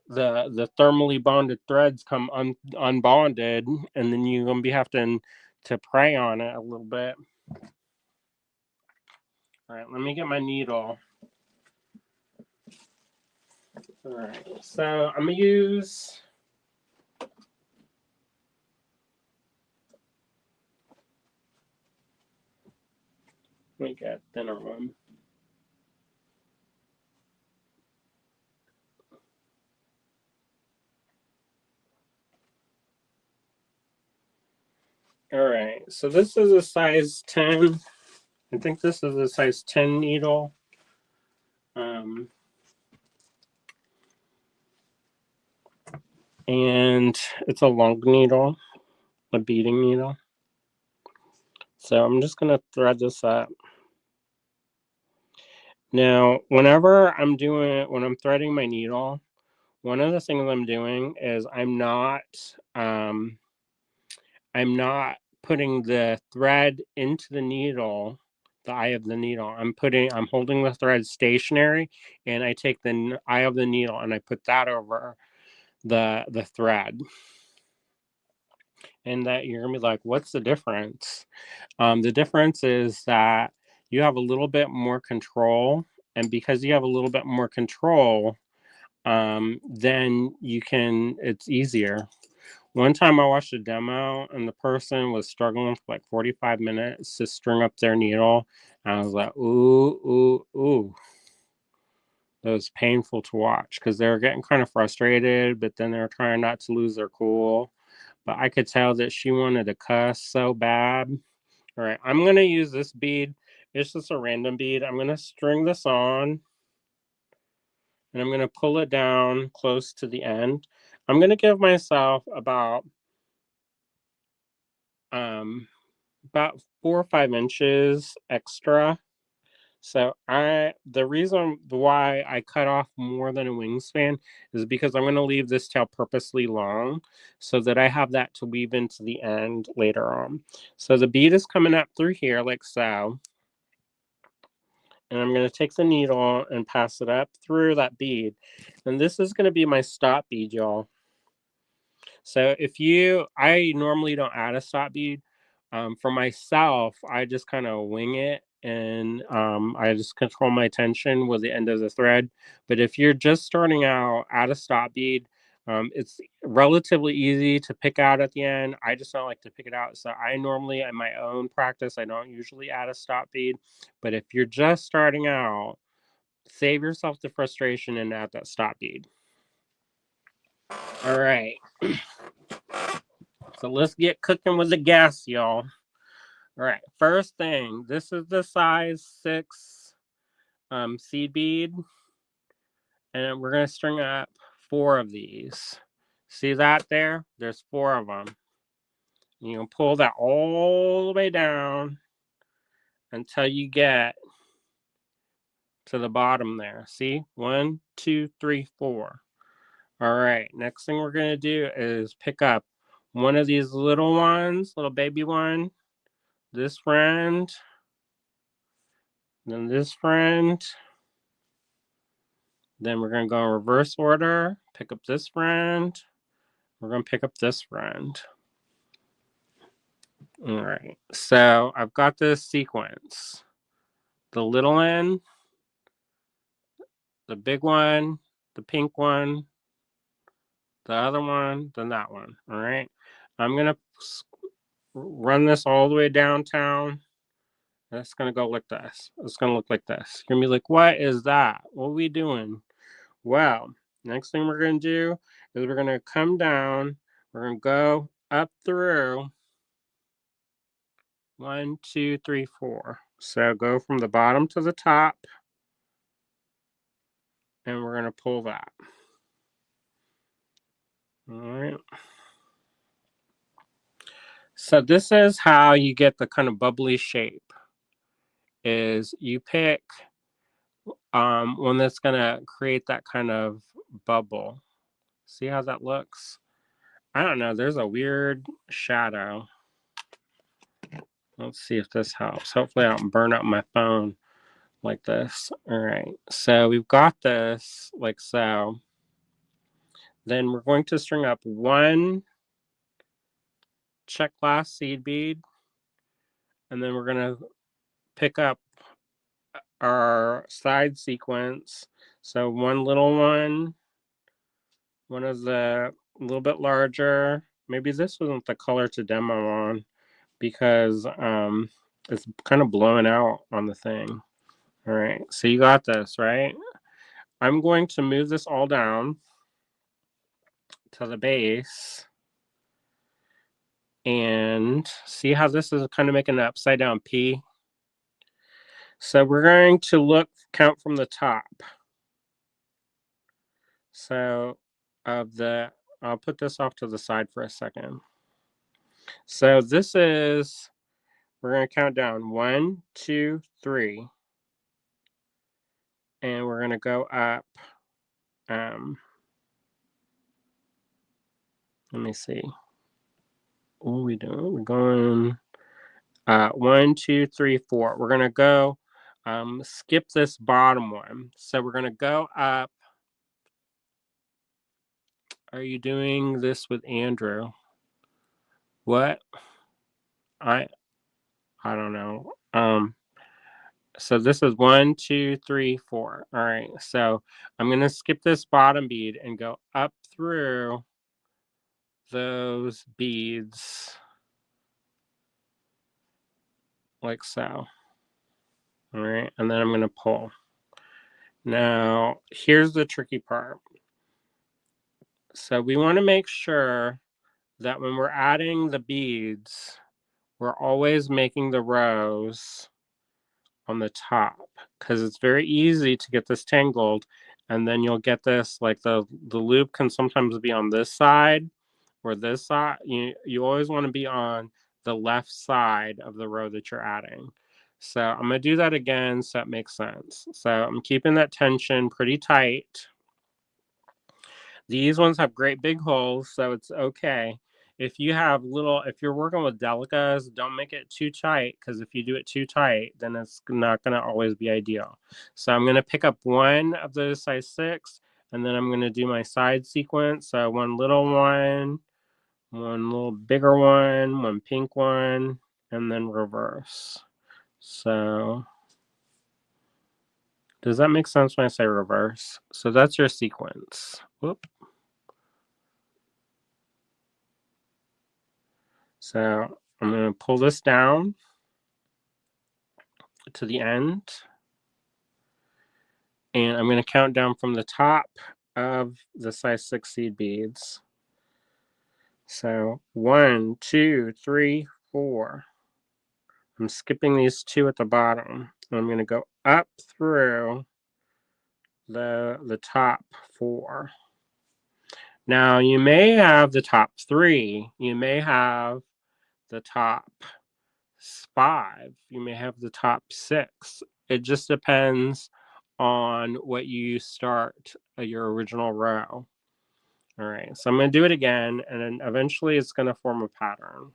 the thermally bonded threads come unbonded, and then you're gonna be having to pray on it a little bit. All right, let me get my needle. All right, so I'm gonna use. Let me get thinner one. All right, so this is a size 10. I think this is a size 10 needle. And it's a long needle, a beading needle. So I'm just going to thread this up. Now, when I'm threading my needle, one of the things I'm doing is I'm not putting the thread into the needle, the eye of the needle. I'm holding the thread stationary, and I take the eye of the needle and I put that over the thread. And that you're gonna be like, what's the difference? The difference is that you have a little bit more control, and because you have a little bit more control, then it's easier. One time I watched a demo and the person was struggling for like 45 minutes to string up their needle. And I was like, ooh, ooh, ooh. It was painful to watch because they were getting kind of frustrated, but then they were trying not to lose their cool. But I could tell that she wanted to cuss so bad. All right, I'm going to use this bead. It's just a random bead. I'm going to string this on and I'm going to pull it down close to the end. I'm going to give myself about 4 or 5 inches extra. So the reason why I cut off more than a wingspan is because I'm going to leave this tail purposely long so that I have that to weave into the end later on. So the bead is coming up through here like so. And I'm going to take the needle and pass it up through that bead. And this is going to be my stop bead, y'all. So I normally don't add a stop bead. For myself, I just kind of wing it and I just control my tension with the end of the thread. But if you're just starting out, add a stop bead. It's relatively easy to pick out at the end. I just don't like to pick it out. So I normally, in my own practice, I don't usually add a stop bead. But if you're just starting out, save yourself the frustration and add that stop bead. All right. So let's get cooking with the gas, y'all. All right. First thing, this is the size 6 seed bead. And we're going to string up 4 of these. See that there? There's 4 of them. You can pull that all the way down until you get to the bottom there. See? 1, 2, 3, 4. All right. Next thing we're going to do is pick up one of these little ones, little baby one, this friend, then this friend. Then we're going to go in reverse order, pick up this friend. We're going to pick up this friend. All right. So I've got this sequence. The little end, the big one, the pink one, the other one, then that one. All right. I'm going to run this all the way downtown. And it's going to go like this. It's going to look like this. You're going to be like, what is that? What are we doing? Well, next thing we're going to do is we're going to come down. We're going to go up through 1, 2, 3, 4. So go from the bottom to the top, and we're going to pull that. All right. So this is how you get the kind of bubbly shape. Is you pick one that's going to create that kind of bubble. See how that looks? I don't know. There's a weird shadow. Let's see if this helps. Hopefully I don't burn up my phone like this. All right. So we've got this like so. Then we're going to string up one check glass seed bead. And then we're going to pick up our side sequence. So one little one is a little bit larger. Maybe this wasn't the color to demo on because it's kind of blowing out on the thing. All right, so you got this, right? I'm going to move this all down to the base. And see how this is kind of making an upside down P? So we're going to count from the top. So I'll put this off to the side for a second. So we're going to count down 1, 2, 3. And we're going to go up. Let me see. What are we doing? We're going 1, 2, 3, 4. We're going to go skip this bottom one. So we're going to go up. Are you doing this with Andrew? What? I don't know. So this is 1, 2, 3, 4. All right. So I'm going to skip this bottom bead and go up through those beads like so. All right. And then I'm going to pull. Now, here's the tricky part. So we want to make sure that when we're adding the beads, we're always making the rows on the top because it's very easy to get this tangled, and then you'll get this like the loop can sometimes be on this side or this side. You always want to be on the left side of the row that you're adding. So I'm going to do that again so it makes sense. So I'm keeping that tension pretty tight. These ones have great big holes, so it's okay. If you're working with delicas, don't make it too tight, because if you do it too tight, then it's not going to always be ideal. So I'm going to pick up one of those size 6, and then I'm going to do my side sequence. So one little one little bigger one pink one, and then reverse. So does that make sense when I say reverse? So that's your sequence. Whoop. So I'm going to pull this down to the end. And I'm going to count down from the top of the size 6 seed beads. So 1, 2, 3, 4. I'm skipping these 2 at the bottom. And I'm going to go up through the top 4. Now you may have the top 3. You may have the top 5. You may have the top 6. It just depends on what you start your original row. All right, so I'm going to do it again, and then eventually it's going to form a pattern.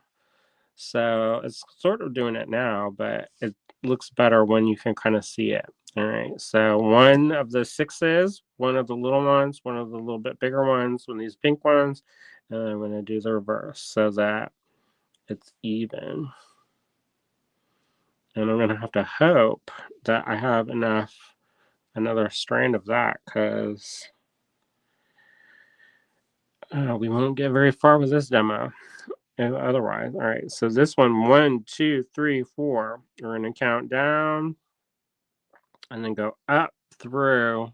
So it's sort of doing it now, but it looks better when you can kind of see it. All right, so one of the 6s, one of the little ones, one of the little bit bigger ones, one of these pink ones, and I'm going to do the reverse so that it's even. And I'm going to have to hope that I have another strand of that, because we won't get very far with this demo otherwise. All right, so this one, 1, 2, 3, 4. We're going to count down and then go up through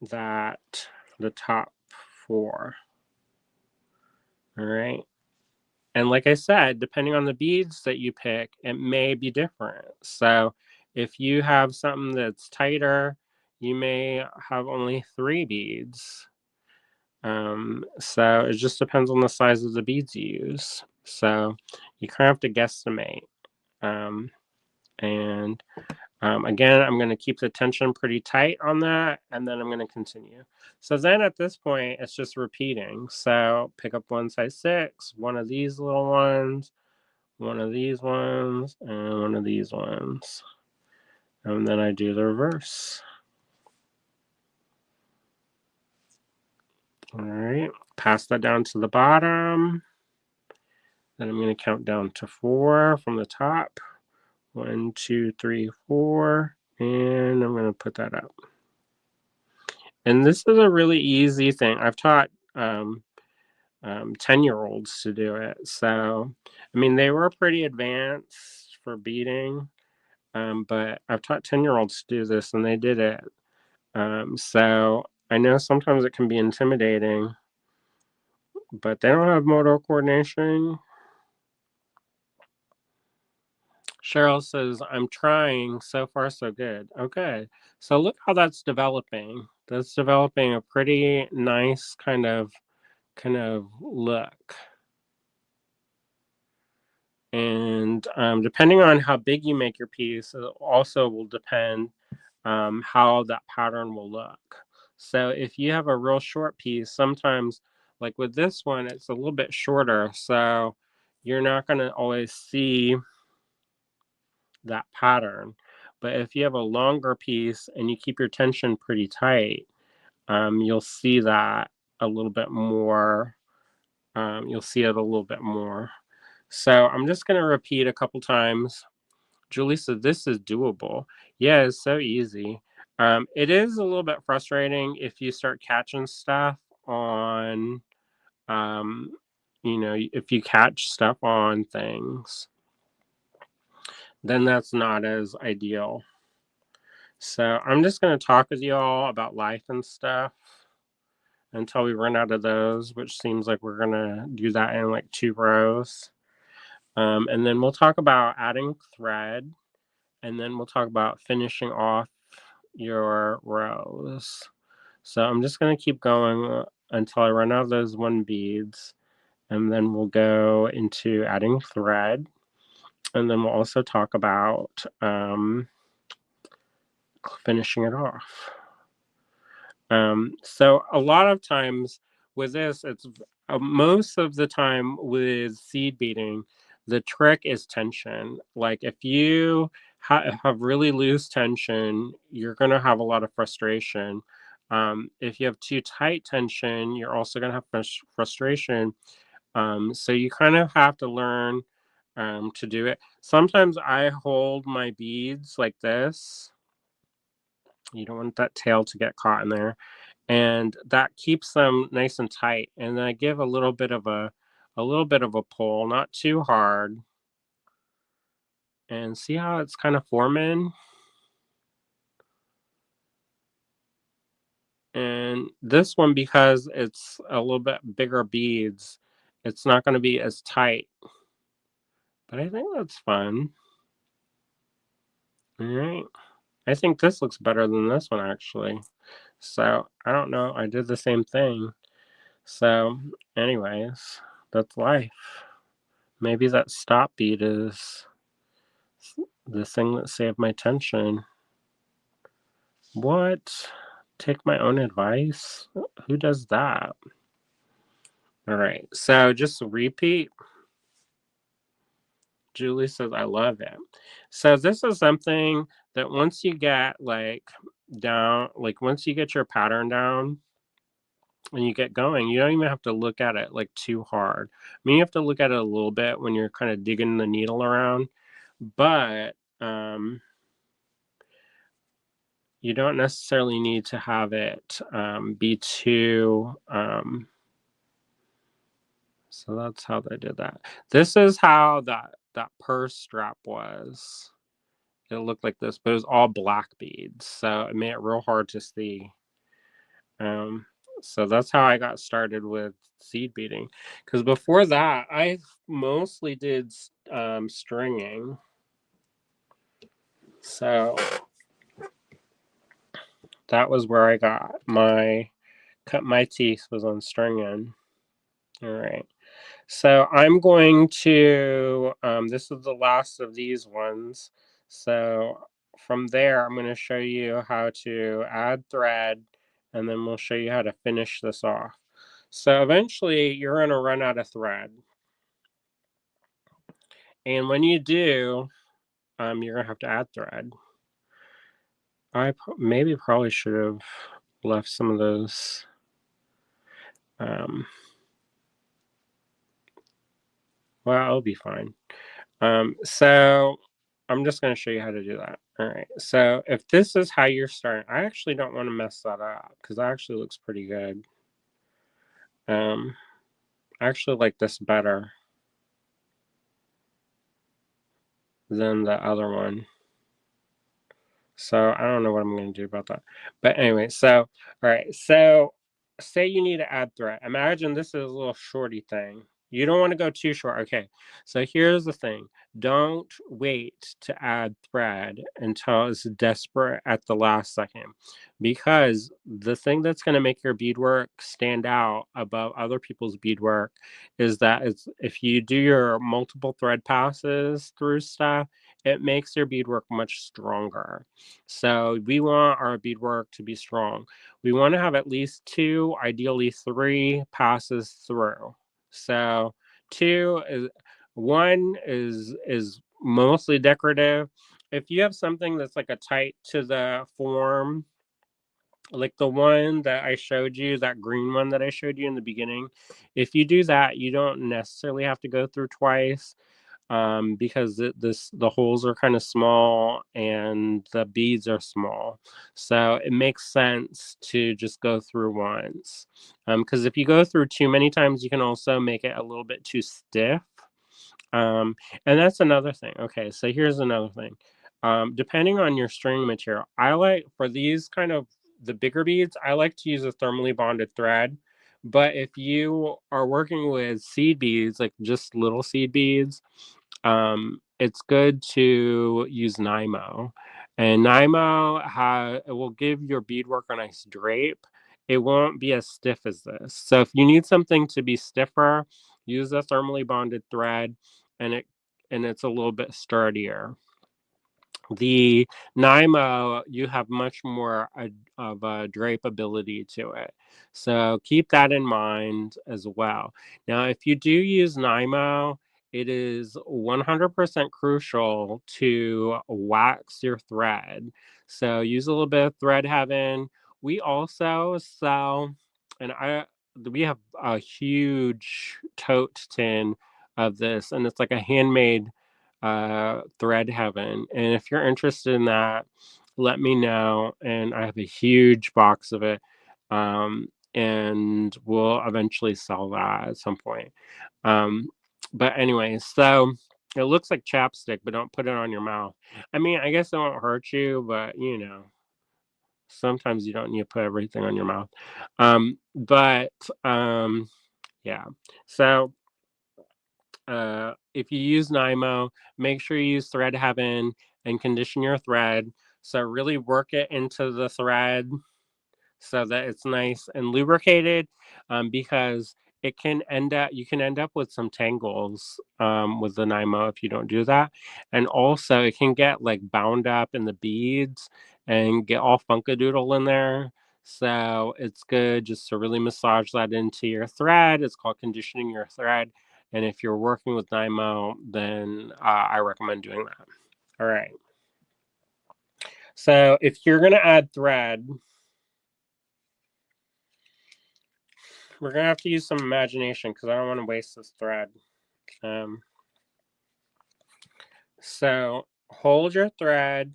the top 4. All right. And like I said, depending on the beads that you pick, it may be different. So if you have something that's tighter, you may have only 3 beads. So it just depends on the size of the beads you use. So you kind of have to guesstimate. Um, and Again, I'm going to keep the tension pretty tight on that, and then I'm going to continue. So then at this point, it's just repeating. So pick up one size 6, one of these little ones, one of these ones, and one of these ones. And then I do the reverse. All right, pass that down to the bottom. Then I'm going to count down to 4 from the top. 1, 2, 3, 4, and I'm going to put that up. And this is a really easy thing. I've taught 10-year-olds to do it. So, I mean, they were pretty advanced for beading, but I've taught 10-year-olds to do this, and they did it. So I know sometimes it can be intimidating, but they don't have motor coordination. Cheryl says, I'm trying. So far, so good. Okay. So look how that's developing. That's developing a pretty nice kind of look. And depending on how big you make your piece, it also will depend how that pattern will look. So if you have a real short piece, sometimes, like with this one, it's a little bit shorter, so you're not going to always see that pattern. But if you have a longer piece and you keep your tension pretty tight, you'll see that a little bit more. You'll see it a little bit more. So I'm just going to repeat a couple times. Julie said, this is doable. Yeah, it's so easy. It is a little bit frustrating if you start catching stuff on, if you catch stuff on things, then that's not as ideal. So I'm just going to talk with you all about life and stuff until we run out of those, which seems like we're going to do that in like 2 rows. And then we'll talk about adding thread, and then we'll talk about finishing off your rows. So I'm just going to keep going until I run out of those 1 beads, and then we'll go into adding thread, and then we'll also talk about finishing it off. So a lot of times with this, it's most of the time with seed beading, the trick is tension. Like if you have really loose tension, you're going to have a lot of frustration. If you have too tight tension, you're also going to have frustration. So you kind of have to learn to do it. Sometimes I hold my beads like this. You don't want that tail to get caught in there, and that keeps them nice and tight. And then I give a little bit of a pull, not too hard, and see how it's kind of forming. And this one, because it's a little bit bigger beads, it's not going to be as tight, but I think that's fun. All right, I think this looks better than this one actually. So I don't know, I did the same thing. So anyways, that's life. Maybe that stop bead is the thing that saved my tension. What? Take my own advice? Who does that? All right, so just repeat. Julie says, I love it. So this is something that once you get down, like once you get your pattern down and you get going, you don't even have to look at it like too hard. I mean, you have to look at it a little bit when you're kind of digging the needle around, but you don't necessarily need to have it be too. So that's how they did that. This is how that purse strap was. It looked like this, but it was all black beads, so it made it real hard to see. Um, So that's how I got started with seed beading. Because before that, I mostly did stringing. So that was where I cut my teeth was on stringing. All right. So I'm going to, this is the last of these ones. So from there, I'm going to show you how to add thread, and then we'll show you how to finish this off. So eventually you're going to run out of thread. And when you do, you're going to have to add thread. I maybe probably should have left some of those. Well, it'll be fine. So I'm just going to show you how to do that. All right. So if this is how you're starting, I actually don't want to mess that up because that actually looks pretty good. I actually like this better than the other one. So I don't know what I'm going to do about that. But anyway, so, all right. So say you need to add thread. Imagine this is a little shorty thing. You don't want to go too short. Okay. So here's the thing. Don't wait to add thread until it's desperate at the last second. Because the thing that's going to make your beadwork stand out above other people's beadwork is that if you do your multiple thread passes through stuff, it makes your beadwork much stronger. So we want our beadwork to be strong. We want to have at least 2, ideally 3 passes through. So 1 is mostly decorative. If you have something that's like a tight to the form, like the one that I showed you, that green one that I showed you in the beginning, if you do that, you don't necessarily have to go through twice, because the holes are kind of small and the beads are small, so it makes sense to just go through once. Because if you go through too many times, you can also make it a little bit too stiff. And that's another thing. Okay, so here's another thing. Depending on your string material, I like for these kind of the bigger beads, I like to use a thermally bonded thread. But if you are working with seed beads, like just little seed beads, it's good to use Nymo. And Nymo it will give your beadwork a nice drape. It won't be as stiff as this. So if you need something to be stiffer, use a thermally bonded thread, and it's a little bit sturdier. The Nymo, you have much more of a drapeability to it. So keep that in mind as well. Now, if you do use Nymo, it is 100% crucial to wax your thread. So use a little bit of thread heaven. We also sell, and we have a huge tote tin of this, and it's like a handmade thread heaven. And if you're interested in that, let me know. And I have a huge box of it. And we'll eventually sell that at some point. But anyway, so it looks like chapstick, but don't put it on your mouth. I mean, I guess it won't hurt you, but sometimes you don't need to put everything on your mouth. But yeah. So if you use Nymo, make sure you use thread heaven and condition your thread. So really work it into the thread so that it's nice and lubricated, because you can end up with some tangles with the Nymo if you don't do that. And also it can get like bound up in the beads and get all funkadoodle in there. So it's good just to really massage that into your thread. It's called conditioning your thread. And if you're working with Nymo, then I recommend doing that. All right. So if you're going to add thread, we're going to have to use some imagination because I don't want to waste this thread. So hold your thread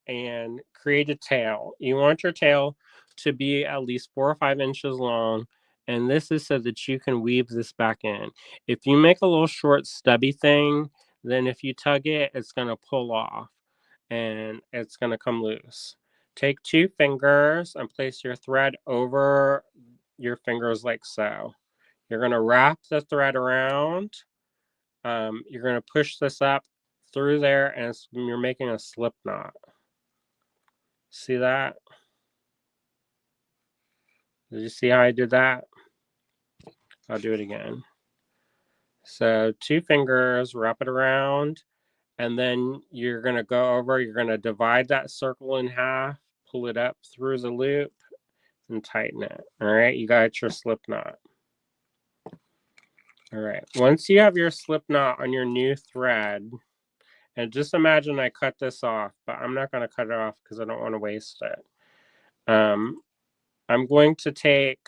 and create a tail. You want your tail to be at least 4 or 5 inches long. And this is so that you can weave this back in. If you make a little short stubby thing, then if you tug it, it's going to pull off and it's going to come loose. Take 2 fingers and place your thread over your fingers like so. You're going to wrap the thread around. You're going to push this up through there, and you're making a slip knot. See that? Did you see how I did that? I'll do it again. So 2 fingers, wrap it around, and then you're going to go over, you're going to divide that circle in half, pull it up through the loop, and tighten it. All right, you got your slip knot. All right, once you have your slip knot on your new thread, and just imagine I cut this off, but I'm not going to cut it off because I don't want to waste it. I'm going to take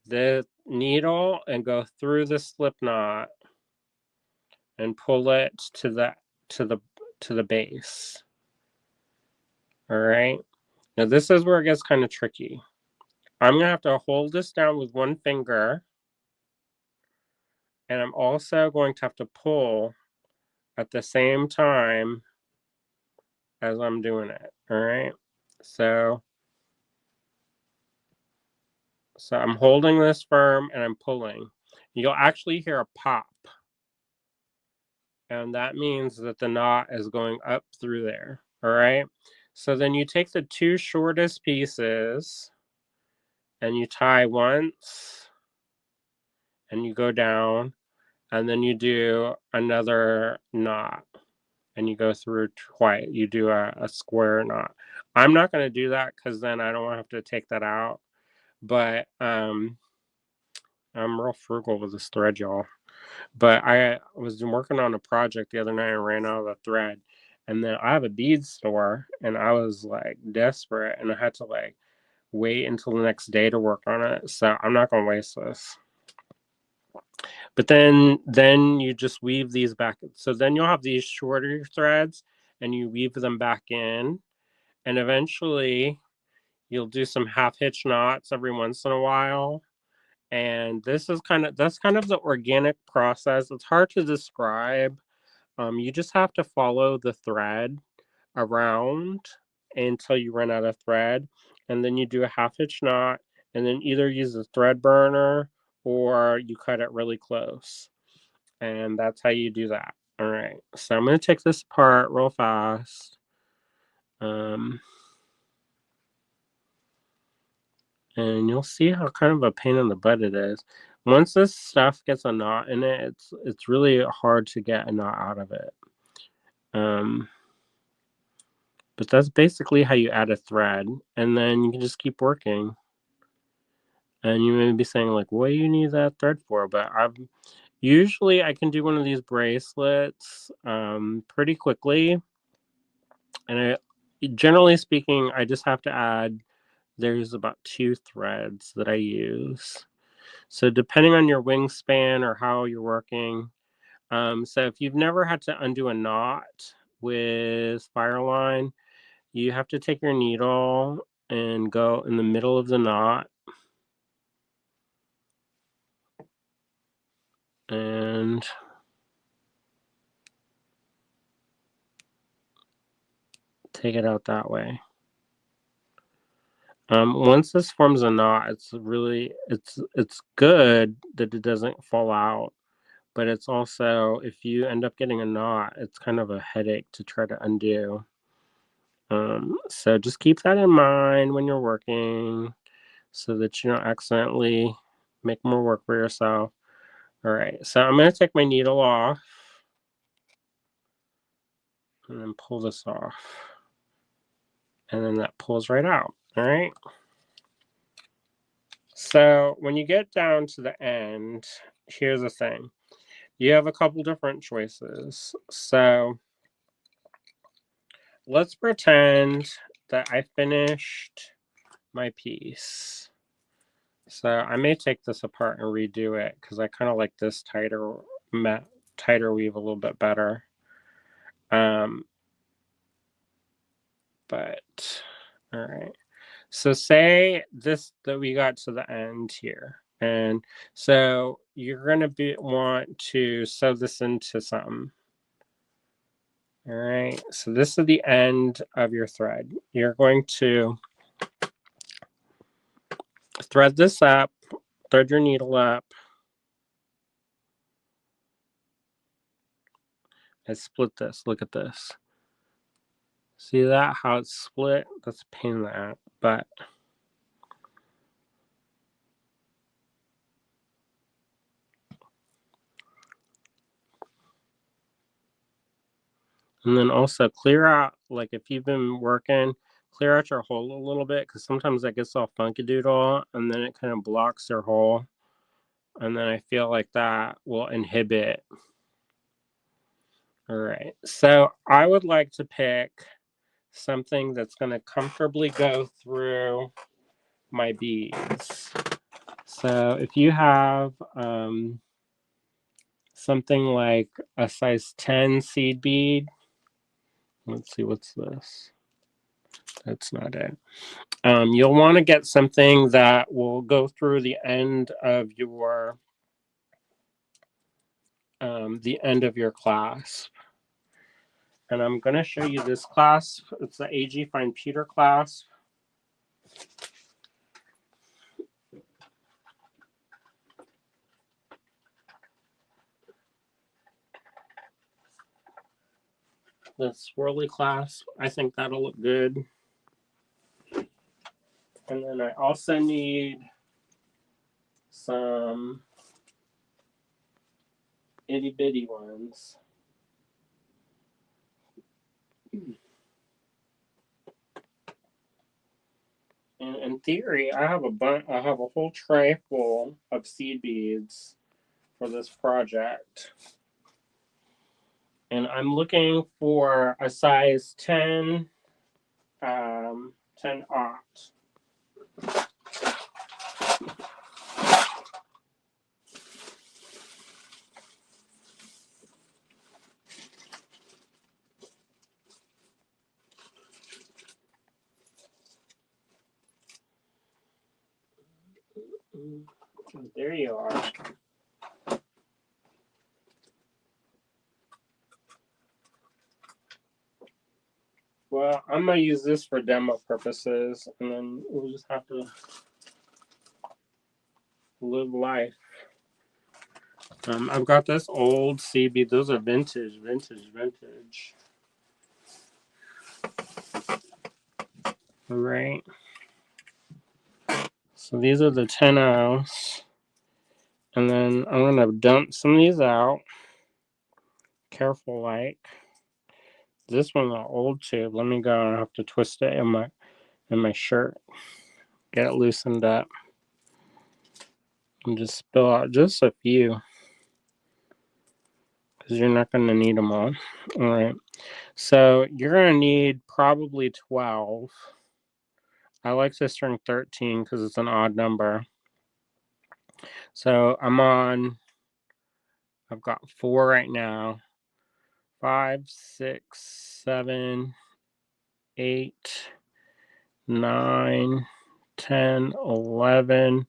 the needle and go through the slip knot and pull it to the base. All right. Now this is where it gets kind of tricky. I'm gonna have to hold this down with one finger, and I'm also going to have to pull at the same time as I'm doing it. All right. So I'm holding this firm and I'm pulling. You'll actually hear a pop. And that means that the knot is going up through there. All right. So then you take the 2 shortest pieces and you tie once and you go down, and then you do another knot and you go through twice. You do a square knot. I'm not going to do that because then I don't have to take that out. But I'm real frugal with this thread, y'all. But I was working on a project the other night and ran out of the thread. And then I have a bead store and I was like desperate and I had to like wait until the next day to work on it. So I'm not going to waste this. But then you just weave these back. So then you'll have these shorter threads and you weave them back in. And eventually you'll do some half hitch knots every once in a while. And that's kind of the organic process. It's hard to describe. You just have to follow the thread around until you run out of thread, and then you do a half hitch knot, and then either use a thread burner or you cut it really close, and that's how you do that. All right, so I'm going to take this apart real fast. And you'll see how kind of a pain in the butt it is. Once this stuff gets a knot in it, it's really hard to get a knot out of it. But that's basically how you add a thread, and then you can just keep working. And you may be saying like, what do you need that thread for? But usually I can do one of these bracelets pretty quickly. And generally speaking, I just have to add, there's about 2 threads that I use. So depending on your wingspan or how you're working. So if you've never had to undo a knot with Fireline, you have to take your needle and go in the middle of the knot and take it out that way. Once this forms a knot, it's good that it doesn't fall out, but it's also, if you end up getting a knot, it's kind of a headache to try to undo. So just keep that in mind when you're working so that you don't accidentally make more work for yourself. All right, so I'm going to take my needle off and then pull this off. And then that pulls right out. All right. So when you get down to the end, here's the thing. You have a couple different choices. So let's pretend that I finished my piece. So I may take this apart and redo it because I kind of like this tighter weave a little bit better. But all right. So say that we got to the end here. And so you're going to want to sew this into something. All right. So this is the end of your thread. You're going to thread this up, thread your needle up. I split this. Look at this. See that? How it's split? That's a pain in the butt. And then also clear out, like if you've been working, clear out your hole a little bit, because sometimes that gets all funky doodle and then it kind of blocks your hole. And then I feel like that will inhibit. All right. So I would like to pick something that's going to comfortably go through my beads. So if you have something like a size 10 seed bead, let's see, what's this? That's not it. You'll want to get something that will go through the end of your clasp. And I'm going to show you this clasp. It's the AG Fine Pewter clasp. The swirly clasp. I think that'll look good. And then I also need some itty bitty ones. And in theory, I have a whole tray full of seed beads for this project. And I'm looking for a size 10, 10 aught. There you are. Well, I'm going to use this for demo purposes, and then we'll just have to live life. I've got this old CB. Those are vintage. All right. So these are the 10 ounce. And then I'm going to dump some of these out. Careful, like. This one's an old tube. Let me go. I have to twist it in my shirt. Get it loosened up. And just spill out just a few. Because you're not going to need them all. All right. So you're going to need probably 12. I like to string 13 because it's an odd number. So I've got 4 right now. 5, 6, 7, 8, 9, 10, 11,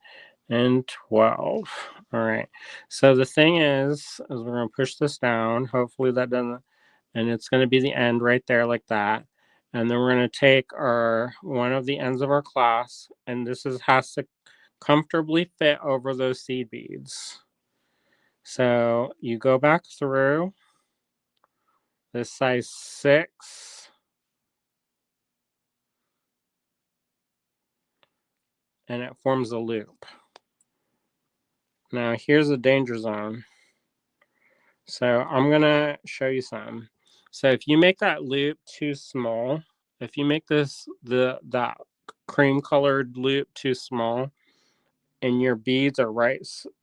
and 12. All right. So the thing is we're going to push this down. Hopefully that doesn't, and it's going to be the end right there like that. And then we're going to take one of the ends of our clasp, and has to comfortably fit over those seed beads. So you go back through this size 6, and it forms a loop. Now here's the danger zone. So I'm gonna show you something. So if you make that loop too small, if you make that cream colored loop too small, and your beads are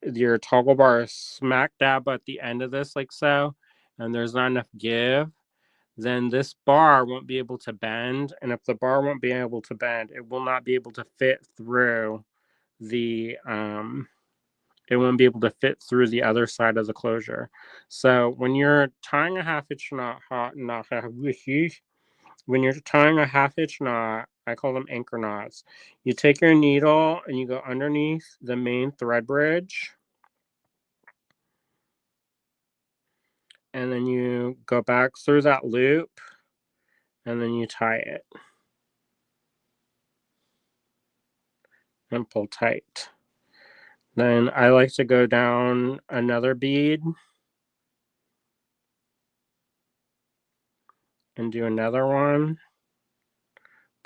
your toggle bar is smack dab at the end of this like so, and there's not enough give, then this bar won't be able to bend. And if the bar won't be able to bend, it will not be able to fit through the it won't be able to fit through the other side of the closure. So when you're tying a half-hitch knot, when you're tying a half-hitch knot, I call them anchor knots. You take your needle and you go underneath the main thread bridge, and then you go back through that loop, and then you tie it. and pull tight. Then I like to go down another bead and do another one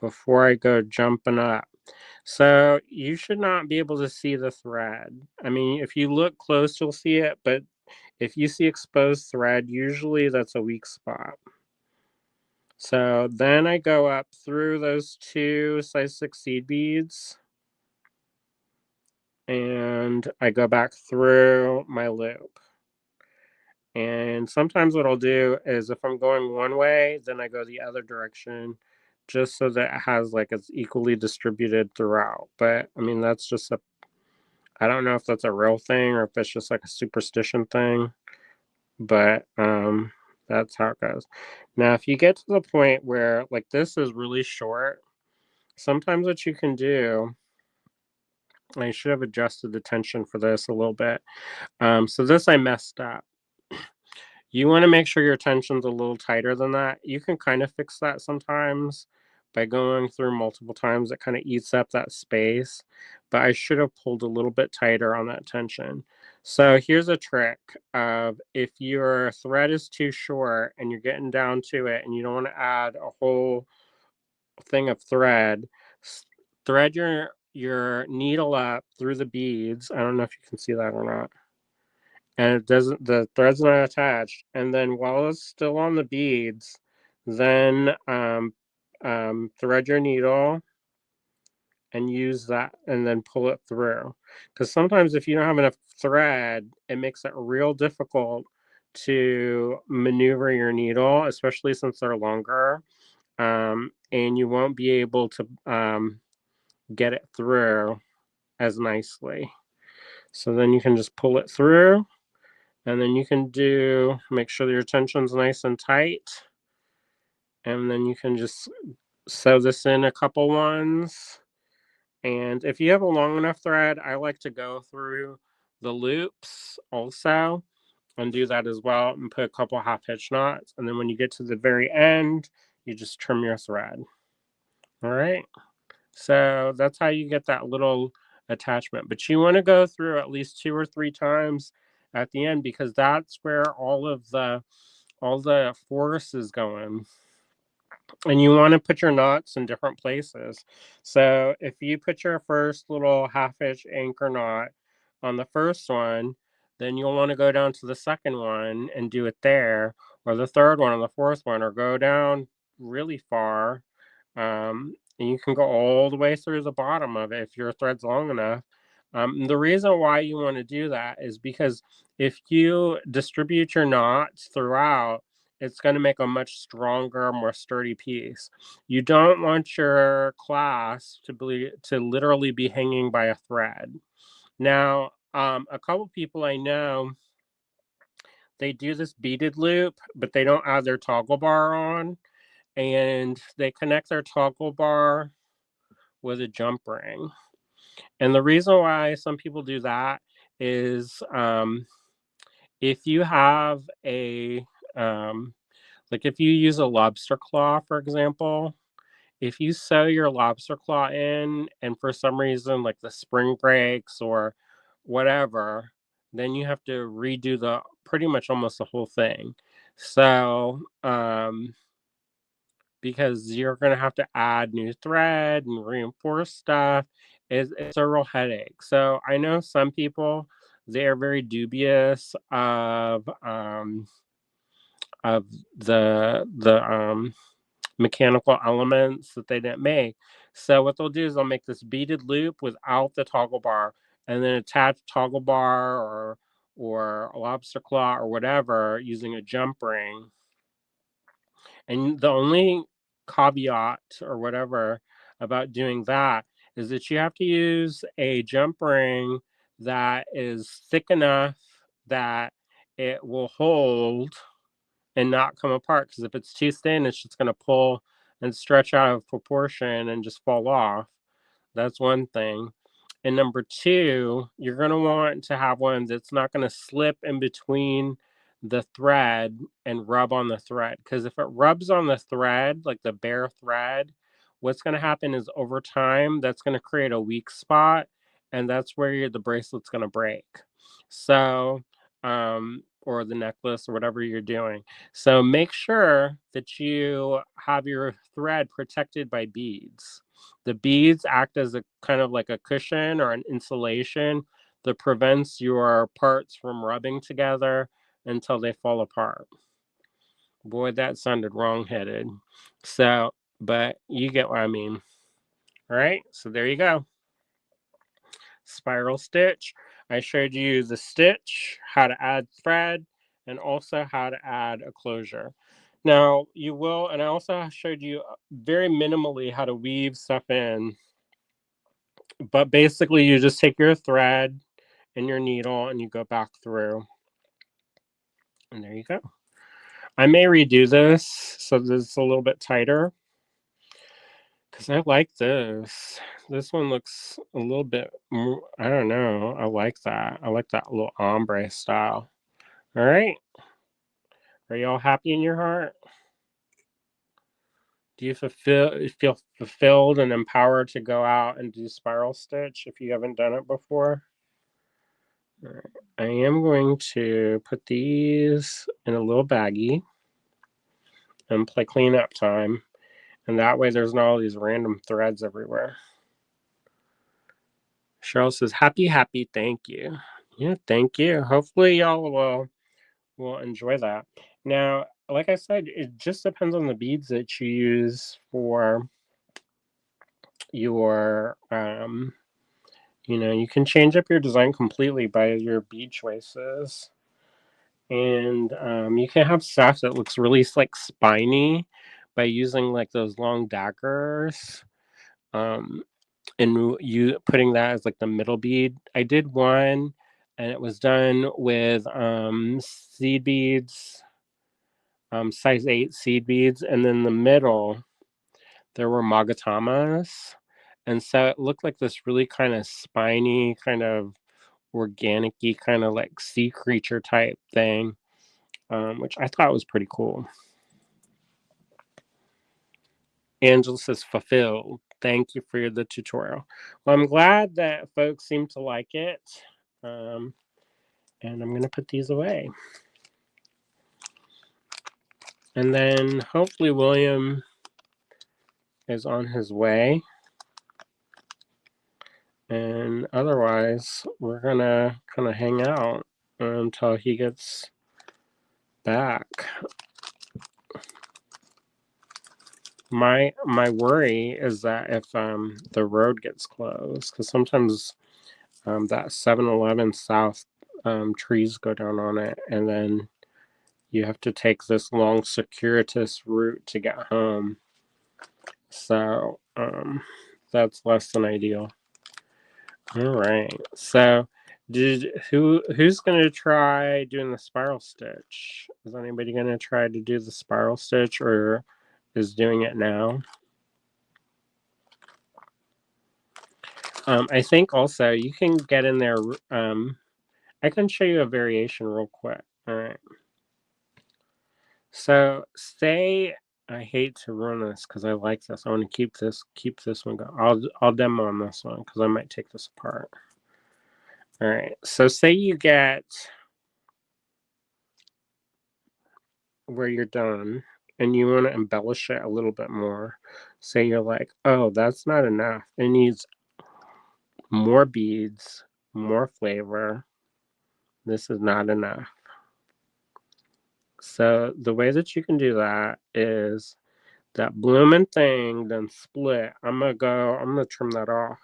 before I go jumping up. So you should not be able to see the thread. I mean, if you look close, you'll see it, but if you see exposed thread, usually that's a weak spot. So then I go up through those two size 6 seed beads and I go back through my loop. And sometimes what I'll do is if I'm going one way, then I go the other direction just so that it has like it's equally distributed throughout. But I mean, that's just a, I don't know if that's a real thing or if it's just like a superstition thing, but that's how it goes. Now, if you get to the point where like this is really short, sometimes what you can do, I should have adjusted the tension for this a little bit. So this I messed up. You want to make sure your tension's a little tighter than that. You can kind of fix that sometimes by going through multiple times. It kind of eats up that space, but I should have pulled a little bit tighter on that tension. So here's a trick of if your thread is too short and you're getting down to it and you don't want to add a whole thing of thread, thread your needle up through the beads. I don't know if you can see that or not, and it doesn't, the thread's not attached, and then while it's still on the beads, then thread your needle and use that and then pull it through, because sometimes if you don't have enough thread, it makes it real difficult to maneuver your needle, especially since they're longer, and you won't be able to get it through as nicely. So then you can just pull it through. And then you can make sure that your tension's nice and tight. And then you can just sew this in a couple ones. And if you have a long enough thread, I like to go through the loops also and do that as well and put a couple half hitch knots. And then when you get to the very end, you just trim your thread. All right. So that's how you get that little attachment. But you want to go through at least 2 or 3 times at the end, because that's where all the force is going. And you want to put your knots in different places. So if you put your first little half inch anchor knot on the first one, then you'll want to go down to the second one and do it there, or the third one or the fourth one, or go down really far, and you can go all the way through the bottom of it if your thread's long enough. The reason why you want to do that is because if you distribute your knots throughout, it's going to make a much stronger, more sturdy piece. You don't want your clasp to literally be hanging by a thread. Now, a couple people I know, they do this beaded loop, but they don't add their toggle bar on, and they connect their toggle bar with a jump ring. And the reason why some people do that is if you have a, like if you use a lobster claw, for example, if you sew your lobster claw in and for some reason like the spring breaks or whatever, then you have to redo the pretty much almost the whole thing. So, because you're going to have to add new thread and reinforce stuff. It's a real headache. So I know some people, they are very dubious of the mechanical elements that they didn't make. So what they'll do is they'll make this beaded loop without the toggle bar, and then attach toggle bar or a lobster claw or whatever using a jump ring. And the only caveat or whatever about doing that is that you have to use a jump ring that is thick enough that it will hold and not come apart. Because if it's too thin, it's just going to pull and stretch out of proportion and just fall off. That's one thing. And number two, you're going to want to have one that's not going to slip in between the thread and rub on the thread. Because if it rubs on the thread, like the bare thread, what's going to happen is over time, that's going to create a weak spot, and that's where the bracelet's going to break. So, or the necklace or whatever you're doing. So make sure that you have your thread protected by beads. The beads act as a kind of like a cushion or an insulation that prevents your parts from rubbing together until they fall apart. Boy, that sounded wrong-headed. So, but you get what I mean. All right, so there you go. Spiral stitch. I showed you the stitch, how to add thread, and also how to add a closure. Now you will, and I also showed you very minimally how to weave stuff in. But basically, you just take your thread and your needle and you go back through. And there you go. I may redo this so that it's a little bit tighter, because I like this. This one looks a little bit more, I don't know. I like that. I like that little ombre style. All right. Are you all happy in your heart? Do you feel fulfilled and empowered to go out and do spiral stitch if you haven't done it before? All right. I am going to put these in a little baggie and play cleanup time. And that way there's not all these random threads everywhere. Cheryl says, happy, happy, thank you. Yeah, thank you. Hopefully y'all will enjoy that. Now, like I said, it just depends on the beads that you use for your you can change up your design completely by your bead choices. And you can have stuff that looks really like spiny by using like those long daggers. And you putting that as like the middle bead. I did one and it was done with seed beads, size 8 seed beads, and then the middle there were magatamas, and so it looked like this really kind of spiny, kind of organic-y, kind of like sea creature type thing, which I thought was pretty cool. Angela says fulfilled. Thank you for the tutorial. Well, I'm glad that folks seem to like it. And I'm going to put these away. And then hopefully William is on his way. And otherwise, we're going to kind of hang out until he gets back. My worry is that if the road gets closed, because sometimes that 7-Eleven South trees go down on it, and then you have to take this long circuitous route to get home. So that's less than ideal. All right. So who's gonna try doing the spiral stitch? Is anybody gonna try to do the spiral stitch or is doing it now? I think also you can get in there. I can show you a variation real quick. All right. So say I hate to run this because I like this. I want to keep this one going. I'll demo on this one because I might take this apart. All right. So say you get where you're done and you want to embellish it a little bit more. Say you're like, oh, that's not enough. It needs more beads, more flavor. This is not enough. So the way that you can do that is that blooming thing then split. I'm gonna trim that off.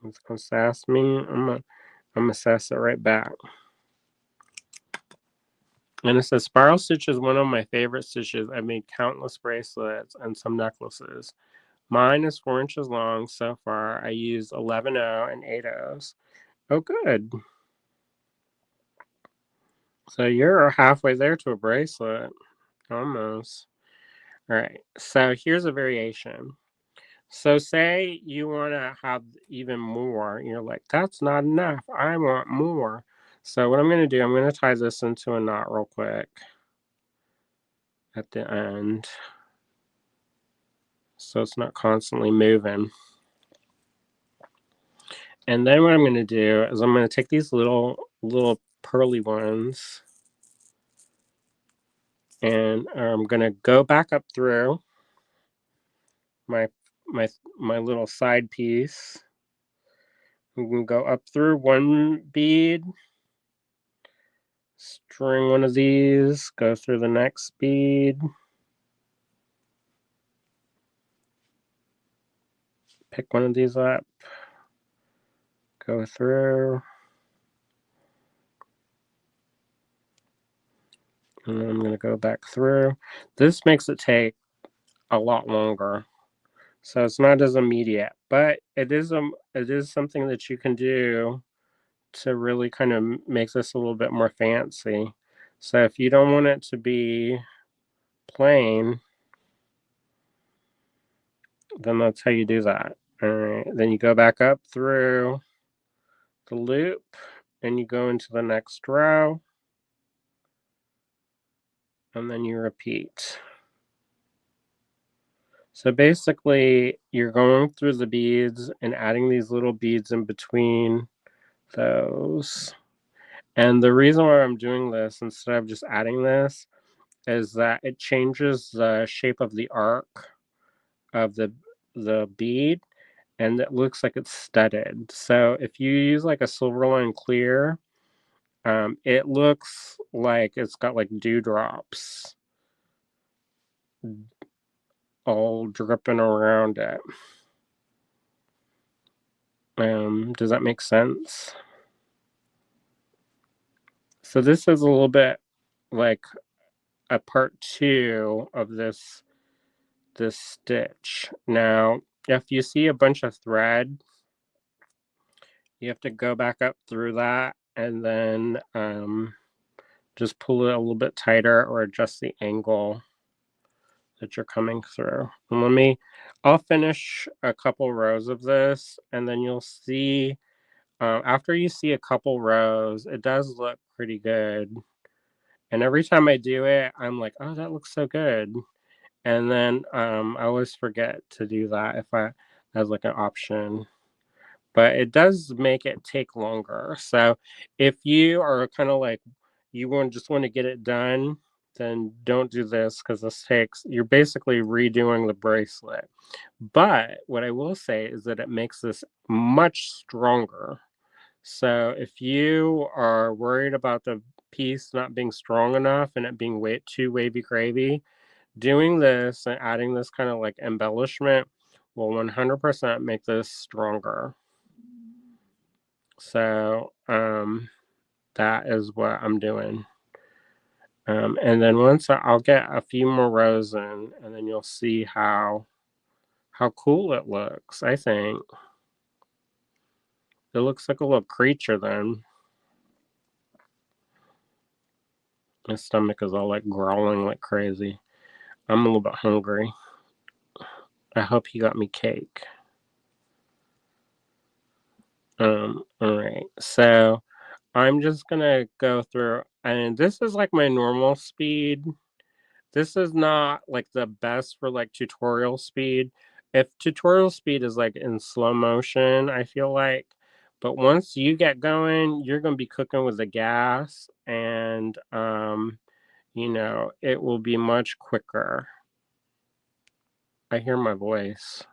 It's gonna sass me. I'm gonna sass it right back. And it says spiral stitch is one of my favorite stitches. I've made countless bracelets and some necklaces. Mine is 4 inches long so far. I use 11/0 and 8/0s. Oh, good. So you're halfway there to a bracelet. Almost. All right. So here's a variation. So say you want to have even more. You're like, that's not enough. I want more. So what I'm going to do, I'm going to tie this into a knot real quick at the end. so it's not constantly moving. And then what I'm going to do is I'm going to take these little pearly ones, and I'm going to go back up through my little side piece. I'm going to go up through one bead, string one of these, go through the next bead, pick one of these up, go through, and then I'm going to go back through. This makes it take a lot longer, so it's not as immediate, but it is something that you can do to really kind of make this a little bit more fancy. So if you don't want it to be plain, then that's how you do that. All right, then you go back up through the loop and you go into the next row, and then you repeat. So basically you're going through the beads and adding these little beads in between those. And the reason why I'm doing this instead of just adding this is that it changes the shape of the arc of the bead, and it looks like it's studded. So if you use like a Silverline clear, it looks like it's got like dewdrops all dripping around it. Does that make sense? So this is a little bit like a part 2 of this stitch. Now, if you see a bunch of thread, you have to go back up through that and then just pull it a little bit tighter or adjust the angle that you're coming through. And I'll finish a couple rows of this, and then you'll see, after you see a couple rows, it does look pretty good. And every time I do it, I'm like, oh, that looks so good. And then I always forget to do that if I as like an option. But it does make it take longer. So if you are kind of like you just want to get it done, then don't do this, because you're basically redoing the bracelet. But what I will say is that it makes this much stronger. So if you are worried about the piece not being strong enough and it being too wavy gravy, doing this and adding this kind of like embellishment will 100% make this stronger. So that is what I'm doing. And then once I'll get a few more rows in, and then you'll see how cool it looks. I think it looks like a little creature then. My stomach is all like growling like crazy. I'm a little bit hungry. I hope he got me cake. All right. So I'm just gonna go through, and this is like my normal speed. This is not like the best for like tutorial speed. If tutorial speed is like in slow motion, I feel like, but once you get going, you're gonna be cooking with the gas, and it will be much quicker. I hear my voice.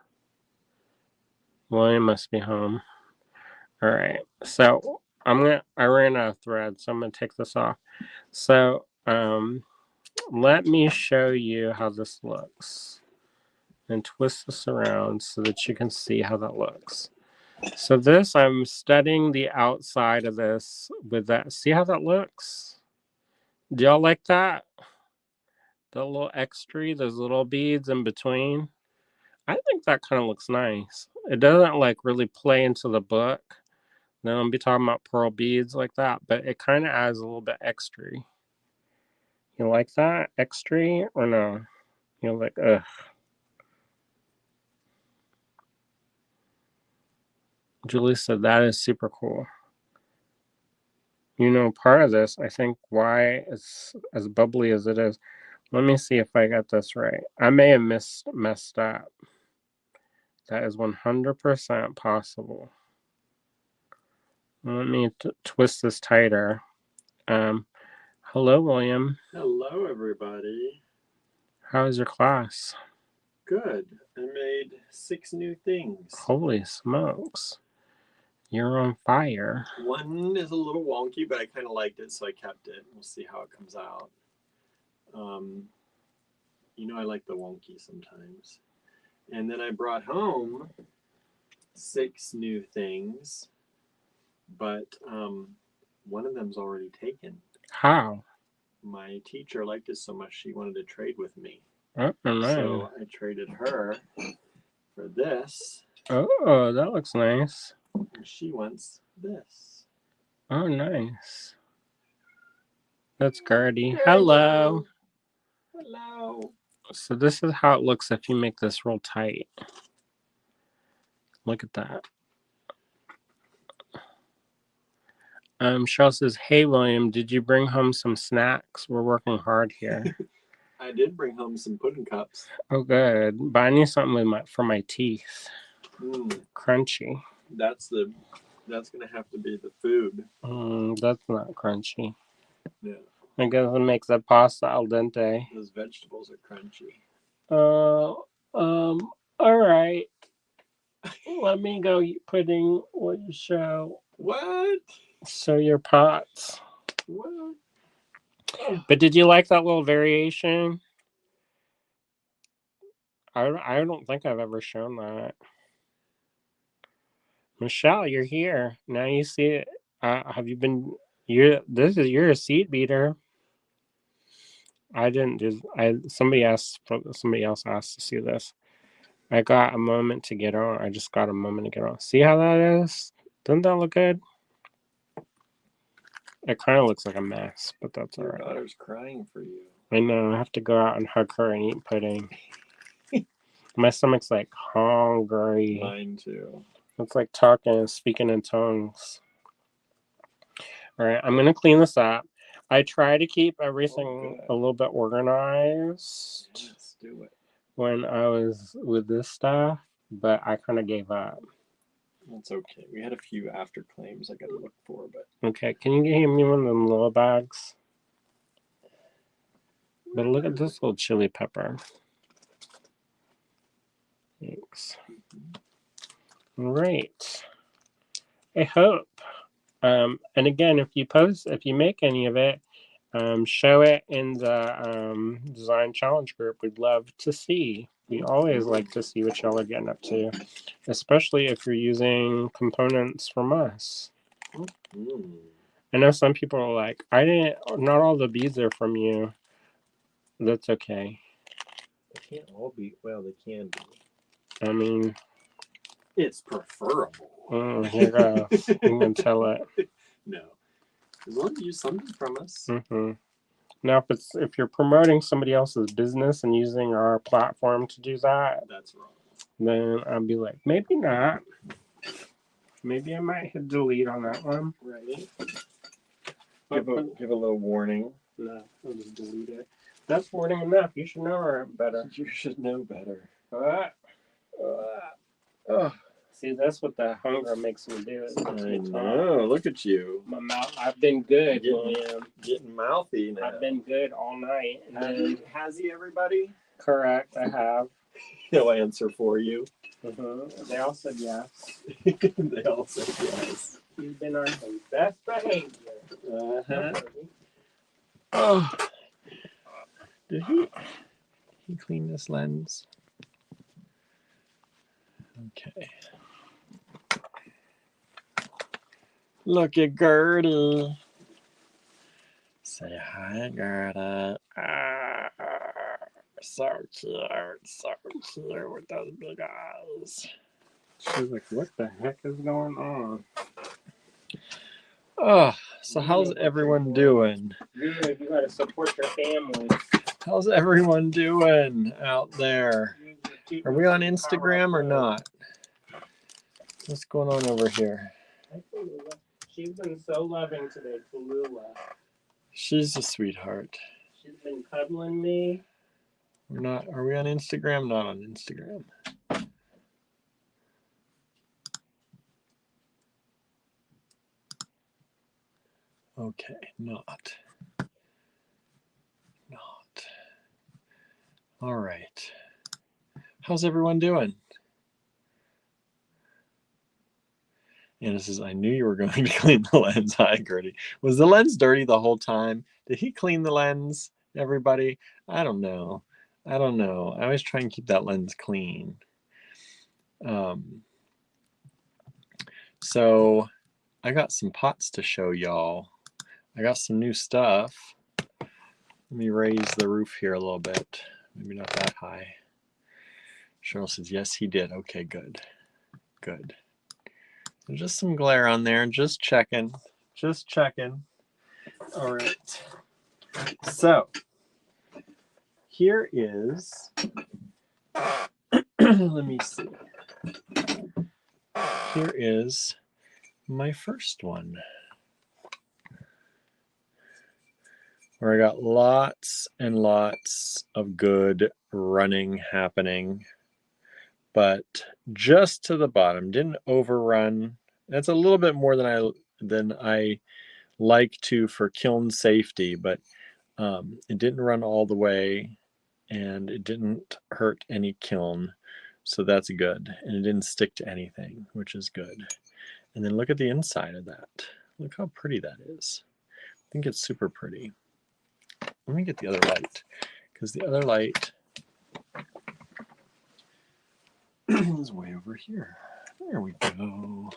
William must be home. All right, so I ran out of thread, so I'm gonna take this off. So let me show you how this looks, and twist this around so that you can see how that looks. So this, I'm studying the outside of this with that. See how that looks? Do y'all like that? The little extra, those little beads in between. I think that kind of looks nice. It doesn't like really play into the book. Then I'll be talking about pearl beads like that, but it kind of adds a little bit extra. You like that extra or no? You're like, ugh. Julie said that is super cool. Part of this, I think, why it's as bubbly as it is. Let me see if I got this right. I may have messed up. That is 100% possible. Let me twist this tighter. Hello, William. Hello, everybody. How was your class? Good. I made 6 new things. Holy smokes. You're on fire. One is a little wonky, but I kind of liked it, so I kept it. We'll see how it comes out. I like the wonky sometimes. And then I brought home 6 new things, but one of them's already taken. How? My teacher liked it so much she wanted to trade with me. Oh, nice. So I traded her for this. Oh, that looks nice. And she wants this. Oh, nice. That's Gertie. Hello. Hello. So this is how it looks if you make this real tight. Look at that. Cheryl says, "Hey William, did you bring home some snacks? We're working hard here." I did bring home some pudding cups. Oh, good. But I need something for my teeth. Crunchy. That's gonna have to be the food. That's not crunchy. Yeah. I guess it makes the pasta al dente. Those vegetables are crunchy. All right. Let me go putting what you show. What? Show your pots. What? But did you like that little variation? I don't think I've ever shown that. Michelle, you're here. Now you see it. Have you been? You're a seed beater. I didn't do. Somebody else asked to see this. I got a moment to get on. I just got a moment to get on. See how that is? Doesn't that look good? It kind of looks like a mess, but that's all right. Your daughter's crying for you. I know. I have to go out and hug her and eat pudding. My stomach's like hungry. Mine too. It's like talking and speaking in tongues. All right, I'm gonna clean this up. I try to keep everything a little bit organized. Let's do it. When I was with this stuff, but I kind of gave up. That's okay. We had a few after claims I got to look for, but okay. Can you give me one of them little bags? But look at this little chili pepper. Thanks. All right. I hope. And again, if you make any of it, show it in the design challenge group. We'd love to see. We always like to see what y'all are getting up to, especially if you're using components from us. I know some people are like, not all the beads are from you. That's okay. They can't all be, well, they can be. I mean, it's preferable. Here goes. You can tell it. No. As long as you use something from us. Mm-hmm. Now, if you're promoting somebody else's business and using our platform to do that, that's wrong. Then I'd be like, maybe not. Maybe I might hit delete on that one. Right. Give a little warning. No, I'll just delete it. That's warning enough. You should know better. You should know better. See, that's what the hunger makes me do. I know. Look at you. My mouth. I've been good, William. Getting mouthy now. I've been good all night. Has he, everybody? Correct, I have. He'll answer for you. They all said yes. They all said yes. You've been on his best behavior. Oh. Did he clean this lens? Okay. Look at Gertie. Say hi, Gertie. So cute with those big eyes. She's like, what the heck is going on? Oh, so how's everyone doing? Good, you gotta support your family. How's everyone doing out there? Are we on Instagram or not? What's going on over here? She's been so loving today, Tallulah. She's a sweetheart. She's been cuddling me. Are we on Instagram? Not on Instagram. Okay, not. All right. How's everyone doing? And this is, I knew you were going to clean the lens. Hi, Gertie. Was the lens dirty the whole time? Did he clean the lens, everybody? I don't know. I always try and keep that lens clean. So I got some pots to show y'all. I got some new stuff. Let me raise the roof here a little bit. Maybe not that high. Cheryl says, yes, he did. Okay, good. Good. There's just some glare on there. Just checking. Just checking. All right. So here is, let me see. Here is my first one, where I got lots and lots of good running happening, but just to the bottom. Didn't overrun. That's a little bit more than I like to for kiln safety, but it didn't run all the way, and it didn't hurt any kiln, so that's good. And it didn't stick to anything, which is good. And then look at the inside of that. Look how pretty that is. I think it's super pretty. Let me get the other light, because the other light is way over here. There we go.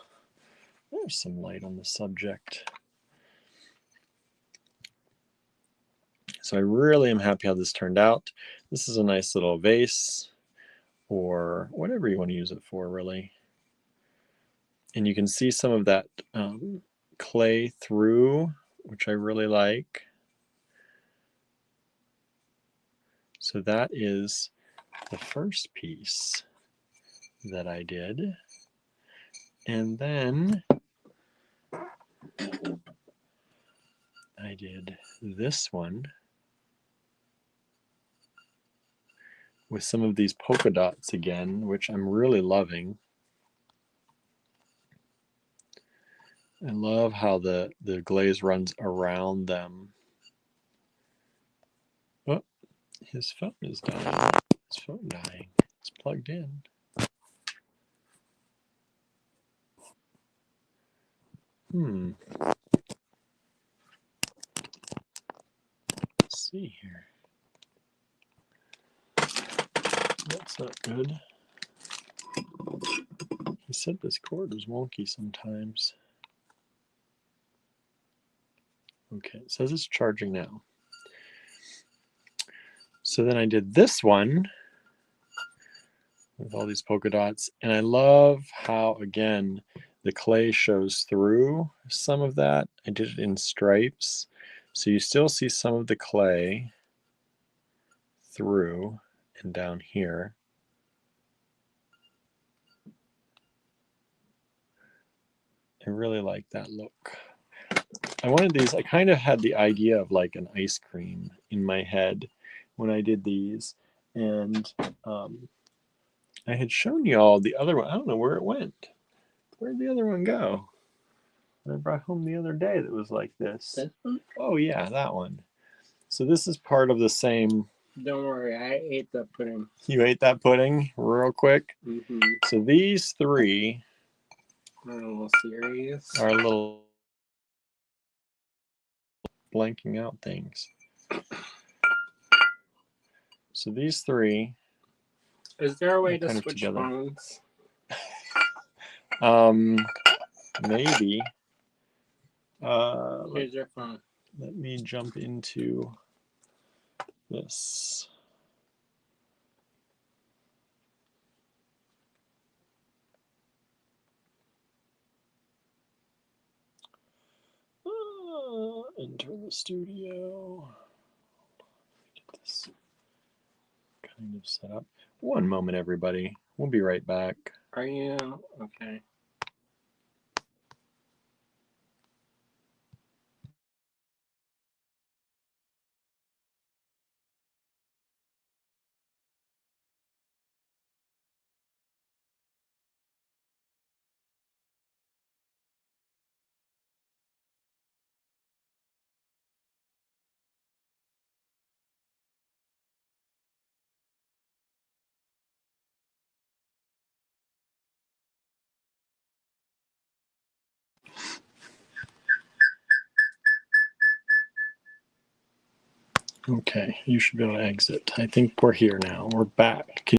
There's some light on the subject. So I really am happy how this turned out. This is a nice little vase, or whatever you want to use it for, really. And you can see some of that clay through, which I really like. So that is the first piece that I did. And then I did this one with some of these polka dots again, which I'm really loving. I love how the glaze runs around them. Oh, his phone is dying. His phone dying. It's plugged in. Let's see here. That's not good. He said this cord was wonky sometimes. Okay, it says it's charging now. So then I did this one with all these polka dots, and I love how, again, the clay shows through some of that. I did it in stripes, so you still see some of the clay through and down here. I really like that look. I wanted these, I kind of had the idea of like an ice cream in my head when I did these, and I had shown you all the other one. I don't know where it went. Where'd the other one go? I brought home the other day that was like this. This one? Oh yeah, that one. So this is part of the same. Don't worry, I ate the pudding. You ate that pudding real quick? Mm-hmm. So these three are a little serious. Are a little blanking out things. So these three. Is there a way to switch phones? Maybe. Here's your phone. Let me jump into this. Enter the studio. Get this kind of set up. One moment, everybody. We'll be right back. Are you? Okay. Okay, you should be able to exit. I think we're here now. We're back.